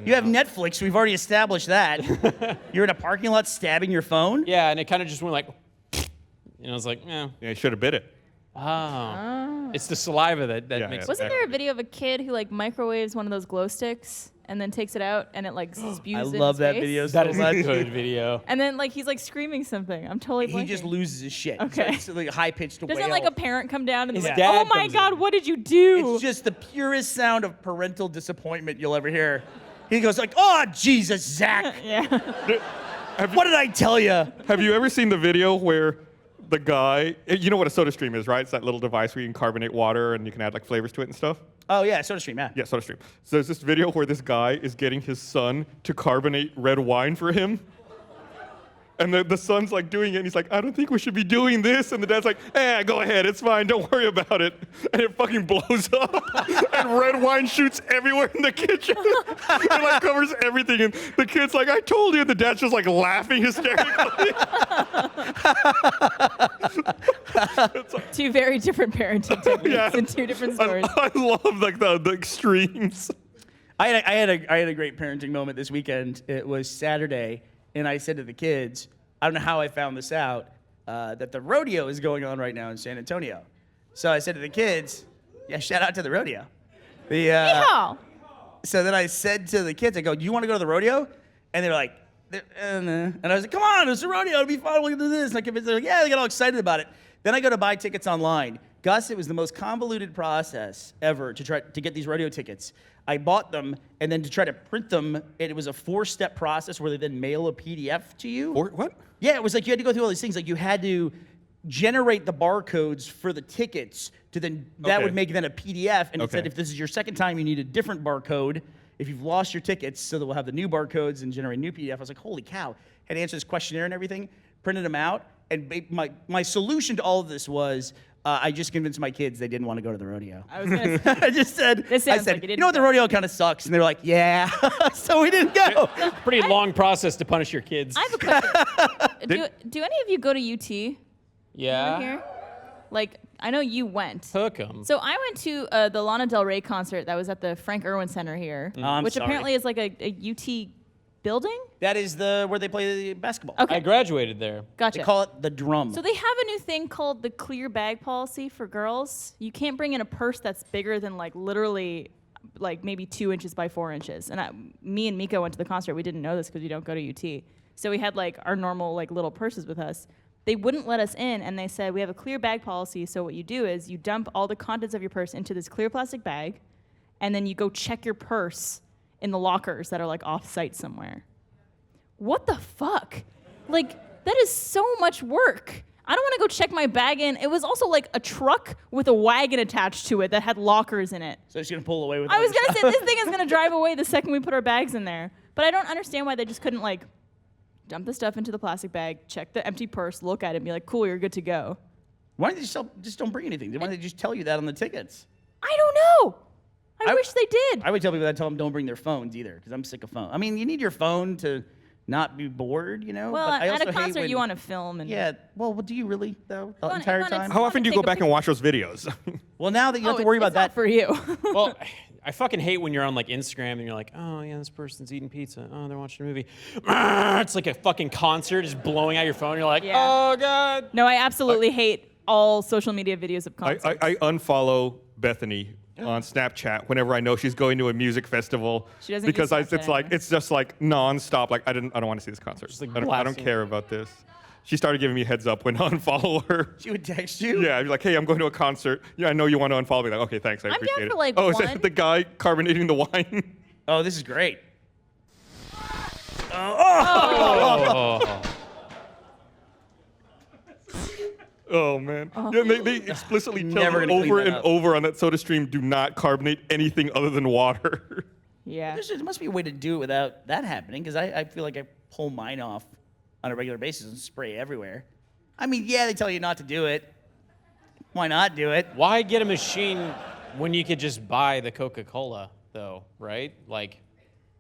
You have Netflix. We've already established that. You're in a parking lot stabbing your phone? Yeah, and it kind of just went like, and I was like, eh. Yeah, you should have bit it. Oh. It's the saliva that Yeah, makes yeah. it. Wasn't there a video of a kid who like microwaves one of those glow sticks and then takes it out and it like spews I in love his that face? video That so is a much. good video. And then like he's like screaming something. I'm totally He blanking. just loses his shit. Okay. It's like a high-pitched wail. Doesn't like a parent come down and be His like, dad oh my comes God, in. what did you do? It's just the purest sound of parental disappointment you'll ever hear. He goes like, oh, Jesus, Zach. yeah. What did I tell you? Have you ever seen the video where the guy, you know what a soda stream is, right? It's that little device where you can carbonate water and you can add like flavors to it and stuff. Oh, yeah, SodaStream, yeah. Yeah, soda stream. So there's this video where this guy is getting his son to carbonate red wine for him. And the son's like doing it, and he's like, I don't think we should be doing this. And the dad's like, go ahead, it's fine, don't worry about it. And it fucking blows up. And red wine shoots everywhere in the kitchen. It like covers everything. And the kid's like, I told you. And the dad's just like laughing hysterically. Two very different parenting techniques Yeah. and two different stories. I love like the extremes. I had a great parenting moment this weekend. It was Saturday, and I said to the kids, I don't know how I found this out, that the rodeo is going on right now in San Antonio. So I said to the kids, yeah, shout out to the rodeo. Yeehaw! So then I said to the kids, I go, do you want to go to the rodeo? And they're like, nah. And I was like, come on, it's a rodeo, it'll be fun, we'll do this. And they're like, yeah, they get all excited about it. Then I go to buy tickets online. Gus, it was the most convoluted process ever to try to get these rodeo tickets. I bought them, and then to try to print them, it was a 4-step process where they then mail a PDF to you. Or what? Yeah, it was like you had to go through all these things. Like you had to generate the barcodes for the tickets to then, that Okay. would make then a PDF. And it said Okay. if this is your second time, you need a different barcode. If you've lost your tickets, so that we'll have the new barcodes and generate new PDF. I was like, holy cow. Had to answer this questionnaire and everything, printed them out. And my solution to all of this was I just convinced my kids they didn't want to go to the rodeo. I was gonna say, I just said, This I sounds said, like you you didn't know what, the go." rodeo kind of sucks. And they were like, yeah. So we didn't go. Pretty long process to punish your kids. I have a question. do any of you go to UT? yeah. Over here? Like, I know you went. Hook 'em. So I went to the Lana Del Rey concert that was at the Frank Irwin Center here, I'm which sorry. apparently is like a UT building. That is where they play the basketball. Okay, I graduated there. gotcha. They call it the drum. So they have a new thing called the clear bag policy for girls. You can't bring in a purse that's bigger than like literally like maybe 2 inches by 4 inches. And me and Mika went to the concert. We didn't know this because we don't go to UT. So we had like our normal like little purses with us. They wouldn't let us in, and they said we have a clear bag policy. So what you do is you dump all the contents of your purse into this clear plastic bag, and then you go check your purse in the lockers that are like off-site somewhere. What the fuck? Like, that is so much work. I don't want to go check my bag in. It was also like a truck with a wagon attached to it that had lockers in it. So she's gonna pull away with. I all was your going to stuff. say, this thing is going to drive away the second we put our bags in there. But I don't understand why they just couldn't, like, dump the stuff into the plastic bag, check the empty purse, look at it, and be like, cool, you're good to go. Why don't they just don't bring anything? Why don't they just tell you that on the tickets? I I don't know. I wish they did. I would tell people that, tell them don't bring their phones either, because I'm sick of phones. I mean, you need your phone to not be bored, you know? Well, but I also at a hate concert, when- you want to film and. Yeah, well, do you really, though, the wanna- entire you wanna- time? How often do you take go a back and watch those videos? Well, now that you Oh, have to worry it's about not that. for you. Well, I fucking hate when you're on like Instagram and you're like, oh yeah, this person's eating pizza. Oh, they're watching a movie. It's like a fucking concert, just blowing out your phone. You're like, Yeah. oh god. No, I absolutely hate all social media videos of concerts. I unfollow Bethany on Snapchat whenever I know she's going to a music festival. She doesn't because use Snapchat it's like anymore. it's just like nonstop. Like I don't want to see this concert. Just, like, I don't blasting. care about this. She started giving me heads up when I unfollow her. She would text you? Yeah, I'd be like, hey, I'm going to a concert. Yeah, I know you want to unfollow me. Like, okay, thanks, I I'm down appreciate it. for, like, oh, is one. that the guy carbonating the wine? Oh, this is great. Oh. Oh man. Yeah, they explicitly tell Never you gonna clean over that and up. over on that Soda Stream, do not carbonate anything other than water. Yeah. There must be a way to do it without that happening, because I feel like I pull mine off on a regular basis and spray it everywhere. I mean, yeah, they tell you not to do it. Why not do it? Why get a machine when you could just buy the Coca-Cola, though, right? Like,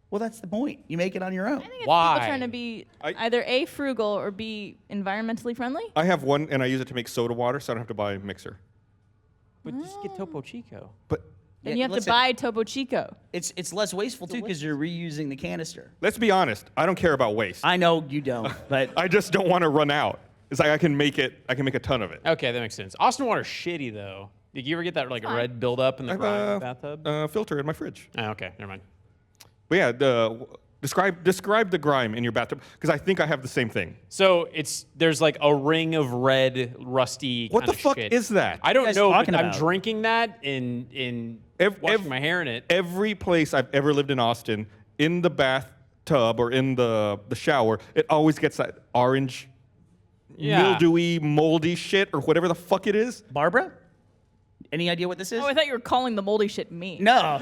Well, that's the point. You make it on your own. I think it's Why? people trying to be either A, frugal, or B, environmentally friendly. I have one, and I use it to make soda water, so I don't have to buy a mixer. but just get Topo Chico. But Then Yeah, you have to listen. buy Topo Chico. It's less wasteful, too, because you're reusing the canister. let's be honest, I don't care about waste. I know you don't, but I just don't want to run out. It's like I can make a ton of it. Okay, that makes sense. Austin water's shitty though. Did you ever get that like fine. red buildup in I the have bathtub? a filter in my fridge. Oh, okay, never mind. But yeah, describe the grime in your bathtub, because I think I have the same thing. So there's like a ring of red, rusty. What the kinda fuck shit. is that? I don't guys know, but talking I'm about? drinking that in washing my hair in it. Every place I've ever lived in Austin, in the bathtub or in the shower, it always gets that orange, Yeah. mildewy, moldy shit or whatever the fuck it is. Barbara? Any idea what this is? Oh, I thought you were calling the moldy shit me. No.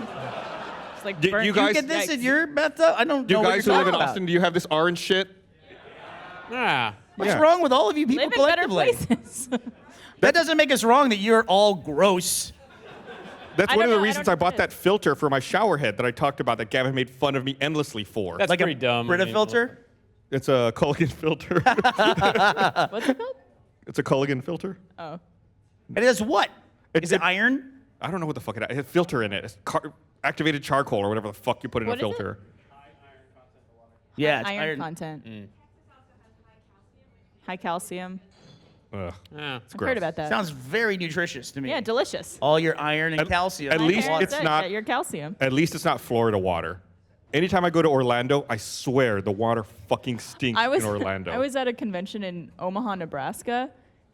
It's like You burnt- guys- You get this Yikes. in your bathtub? I don't You know what guys you're who live in talking about. Austin, do you have this orange shit? Yeah. What's Yeah. wrong with all of you people live in better collectively? places. That doesn't make us wrong that you're all gross. That's I one of don't the know, I reasons don't I bought know. that filter for my shower head that I talked about that Gavin made fun of me endlessly for. That's Like pretty a dumb. Brita I mean, filter? It's a Culligan filter. What's it called? It's a Culligan filter. Oh. And it does what? Is it it- iron? I don't know what the fuck it has. A filter in it. It's activated charcoal or whatever the fuck you put in What a is it? filter. Yeah, it's Iron content. High calcium. Ugh. Yeah. I've gross. heard about that. Sounds very nutritious to me. Yeah, delicious. All your iron and calcium. at My least parents it's said not- that your calcium. At least it's not Florida water. Anytime I go to Orlando, I swear the water fucking stinks I was in Orlando. I was at a convention in Omaha, Nebraska,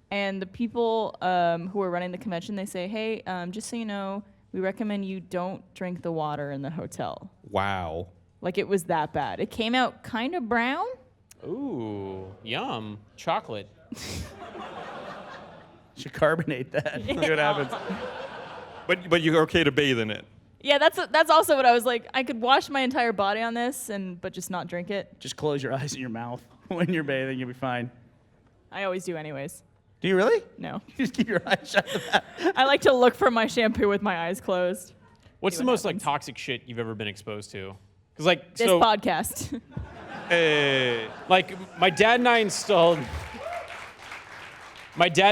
and the people who were running the convention, they say, "Hey, just so you know, we recommend you don't drink the water in the hotel." Wow. Like it was that bad. It came out kind of brown. Ooh, yum. Chocolate. Should carbonate that. See what happens. But you're okay to bathe in it. Yeah, that's also what I was like. I could wash my entire body on this, but just not drink it. Just close your eyes and your mouth when you're bathing. You'll be fine. I always do, anyways. Do you really? No, Just keep your eyes shut. I like to look for my shampoo with my eyes closed. What's See the what most like happens. toxic shit you've ever been exposed to? Because like This podcast. Hey. like my dad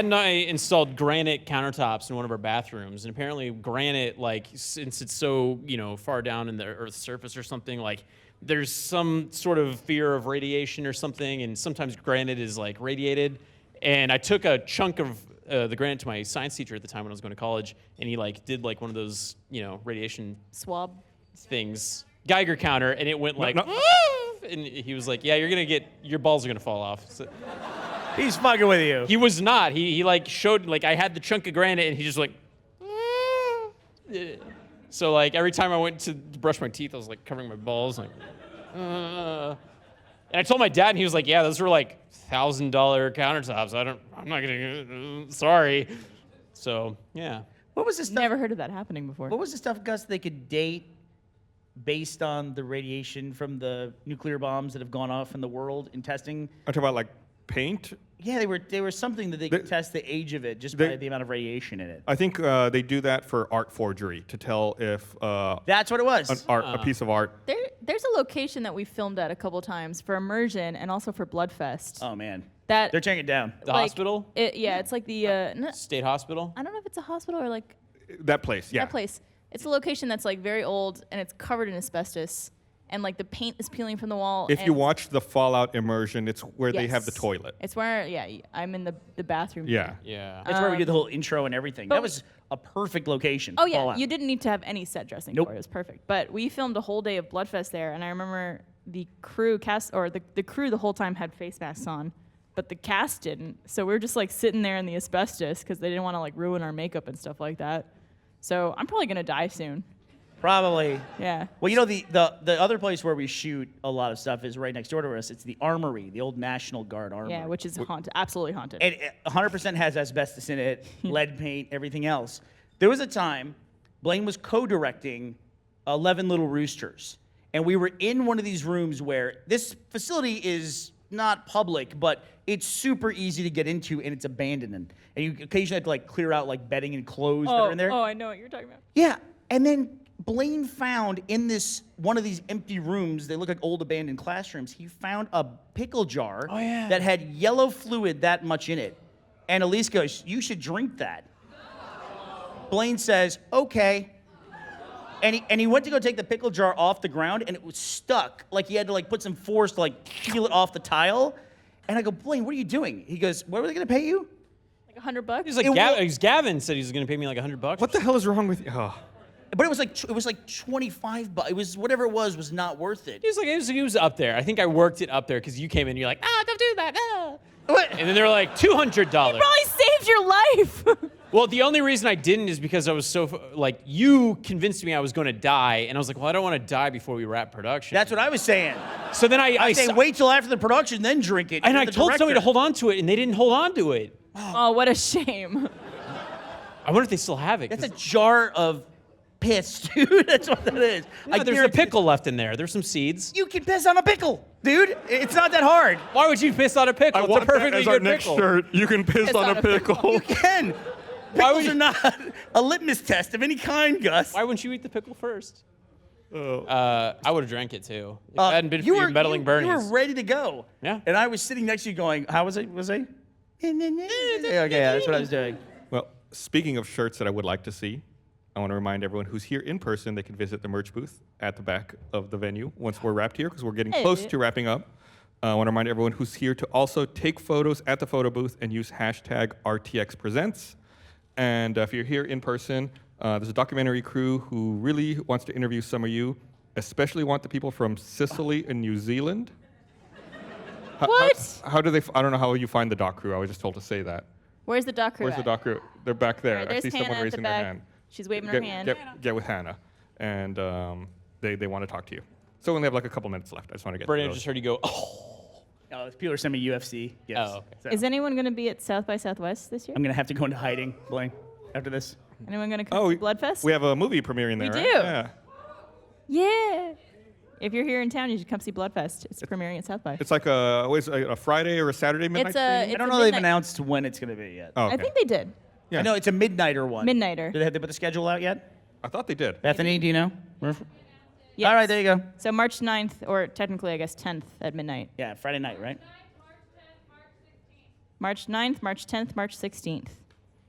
and I installed granite countertops in one of our bathrooms, and apparently granite, like since it's so far down in the Earth's surface or something, like there's some sort of fear of radiation or something, and sometimes granite is like radiated. And I took a chunk of the granite to my science teacher at the time when I was going to college, and he like did like one of those radiation Swab. things, Geiger counter, and it went like, no. and he was like, yeah, your balls are gonna fall off. So, He's fucking with you. he was not. He like showed, like I had the chunk of granite, and he just like. So like every time I went to brush my teeth, I was like covering my balls, like. And I told my dad, and he was like, yeah, those were like $1,000 countertops. I'm not gonna. Sorry. So yeah. What was this stuff? Never heard of that happening before. What was the stuff, Gus, they could date based on the radiation from the nuclear bombs that have gone off in the world in testing? I'm talking about like paint. Yeah, they were something that they could test the age of it just by the amount of radiation in it. I think they do that for art forgery to tell if That's what it was. a piece of art. There's a location that we filmed at a couple times for Immersion and also for Bloodfest. Oh man, That they're tearing it down. The hospital? It's like the State hospital? I don't know if it's a hospital or like That place, yeah. that place. It's a location that's like very old and it's covered in asbestos and like the paint is peeling from the wall. If and you watch the Fallout Immersion, it's where they have the Yes. toilet. It's where I'm in the bathroom. Yeah. Yeah. That's where we did the whole intro and everything. but That was a perfect location. Oh yeah, Fallout. you didn't need to have any set dressing Nope. for it. It was perfect. But we filmed a whole day of Bloodfest there, and I remember the crew the crew the whole time had face masks on, but the cast didn't. So we were just like sitting there in the asbestos because they didn't want to like ruin our makeup and stuff like that. So I'm probably gonna die soon. Probably. Yeah. Well, you know, the other place where we shoot a lot of stuff is right next door to us. It's the Armory, the old National Guard Armory. Yeah, which is haunted, absolutely haunted. And it 100% has asbestos in it, lead paint, everything else. There was a time Blaine was co-directing 11 Little Roosters, and we were in one of these rooms where this facility is not public, but it's super easy to get into, and it's abandoned. And you occasionally have to like clear out like bedding and clothes that are in there. Oh, I know what you're talking about. Yeah, and then Blaine found in this one of these empty rooms, they look like old abandoned classrooms, he found a pickle jar that had yellow fluid that much in it. And Elise goes, "You should drink that." Blaine says, "Okay." And he went to go take the pickle jar off the ground, and it was stuck. Like he had to like put some force to like peel it off the tile. And I go, "Blaine, what are you doing?" He goes, "What were they gonna pay you?" Like $100. He's like, Gavin said he was going to pay me like $100. What the hell is wrong with you? Oh. But it was like $25. It was whatever it was not worth it. He was up there. I think I worked it up there because you came in and you're like, don't do that. Ah. What? And then they were like, $200. Probably saved your life. Well, the only reason I didn't is because I was so, like, you convinced me I was going to die. And I was like, well, I don't want to die before we wrap production. That's what I was saying. So then I say wait till after the production, then drink it. And You're I the told somebody to director. hold on to it, and they didn't hold on to it. Oh, what a shame. I wonder if they still have it. That's a jar of piss, dude. That's what that is. There's a guarantee- pickle left in there. There's some seeds. You can piss on a pickle, dude. It's not that hard. Why would you piss on a pickle? I It's want a perfectly that as our good next pickle. shirt. You can piss on a pickle. You can. Why would Pickles you- are not a litmus test of any kind, Gus. Why wouldn't you eat the pickle first? I would have drank it too. If it hadn't been for you you were meddling you Bernies. were ready to go. Yeah. And I was sitting next to you going, how was it? Was I? Okay, yeah, that's what I was doing. Well, speaking of shirts that I would like to see, I want to remind everyone who's here in person, they can visit the merch booth at the back of the venue once we're wrapped here, because we're getting close to wrapping up. I want to remind everyone who's here to also take photos at the photo booth and use hashtag RTXPresents. And if you're here in person, there's a documentary crew who really wants to interview some of you, especially want the people from Sicily and New Zealand. What? How do they? I don't know how you find the doc crew. I was just told to say that. Where's the doc crew Where's the at? doc crew? They're back there. All right, I there's see someone Hannah at the raising their back. hand. She's waving her hand. Get with Hannah, and they want to talk to you. So we only have like a couple minutes left. I just want to get. Bernie, I those. just heard you go, oh. Oh, people are sending me UFC gifts. Oh, okay. So Is anyone going to be at South by Southwest this year? I'm gonna have to go into hiding, Blaine, after this. Anyone going to come Oh, to Bloodfest? We have a movie premiering there. We right? do. Yeah. Yeah. If you're here in town, you should come see Bloodfest. It's premiering at South by. It's like a Friday or a Saturday midnight It's a- screening? I don't a know they've midnight- announced when it's gonna be yet. Oh, okay. I think they did. Yeah. I know it's a midnighter one. Midnighter. Have they put the schedule out yet? I thought they did. Bethany, do you know? Yes. All right, there you go. So March 9th, or technically, I guess, 10th at midnight. Yeah, Friday night, right? March 9th, March 10th, March 16th.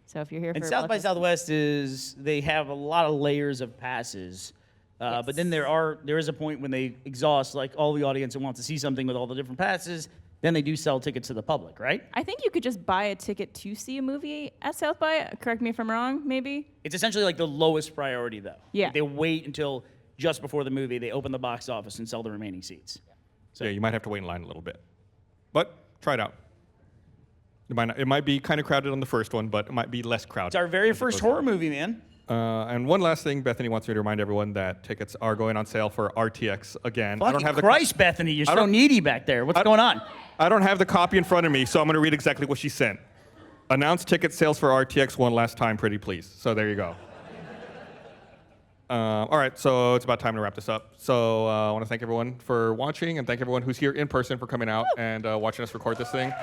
So if you're here And for South by Bloodfest- Southwest they have a lot of layers of passes. But then there is a point when they exhaust like all the audience that wants to see something with all the different passes. Then they do sell tickets to the public, right? I think you could just buy a ticket to see a movie at South by. Correct me if I'm wrong, maybe? It's essentially like the lowest priority, though. Yeah. They wait until just before the movie. They open the box office and sell the remaining seats. So yeah, you might have to wait in line a little bit, but try it out. It might be kind of crowded on the first one, but it might be less crowded. It's our very as it first goes on. horror movie, man. And one last thing, Bethany wants me to remind everyone that tickets are going on sale for RTX again. I don't Fucking have the Christ, Bethany, you're so don't- needy back there. What's going on? I don't have the copy in front of me, so I'm going to read exactly what she sent. Announce ticket sales for RTX one last time, pretty please. So there you go. All right, so it's about time to wrap this up. So I want to thank everyone for watching and thank everyone who's here in person for coming out and watching us record this thing.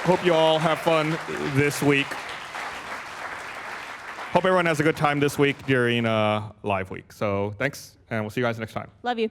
Hope you all have fun this week. Hope everyone has a good time this week during live week. So thanks, and we'll see you guys next time. Love you.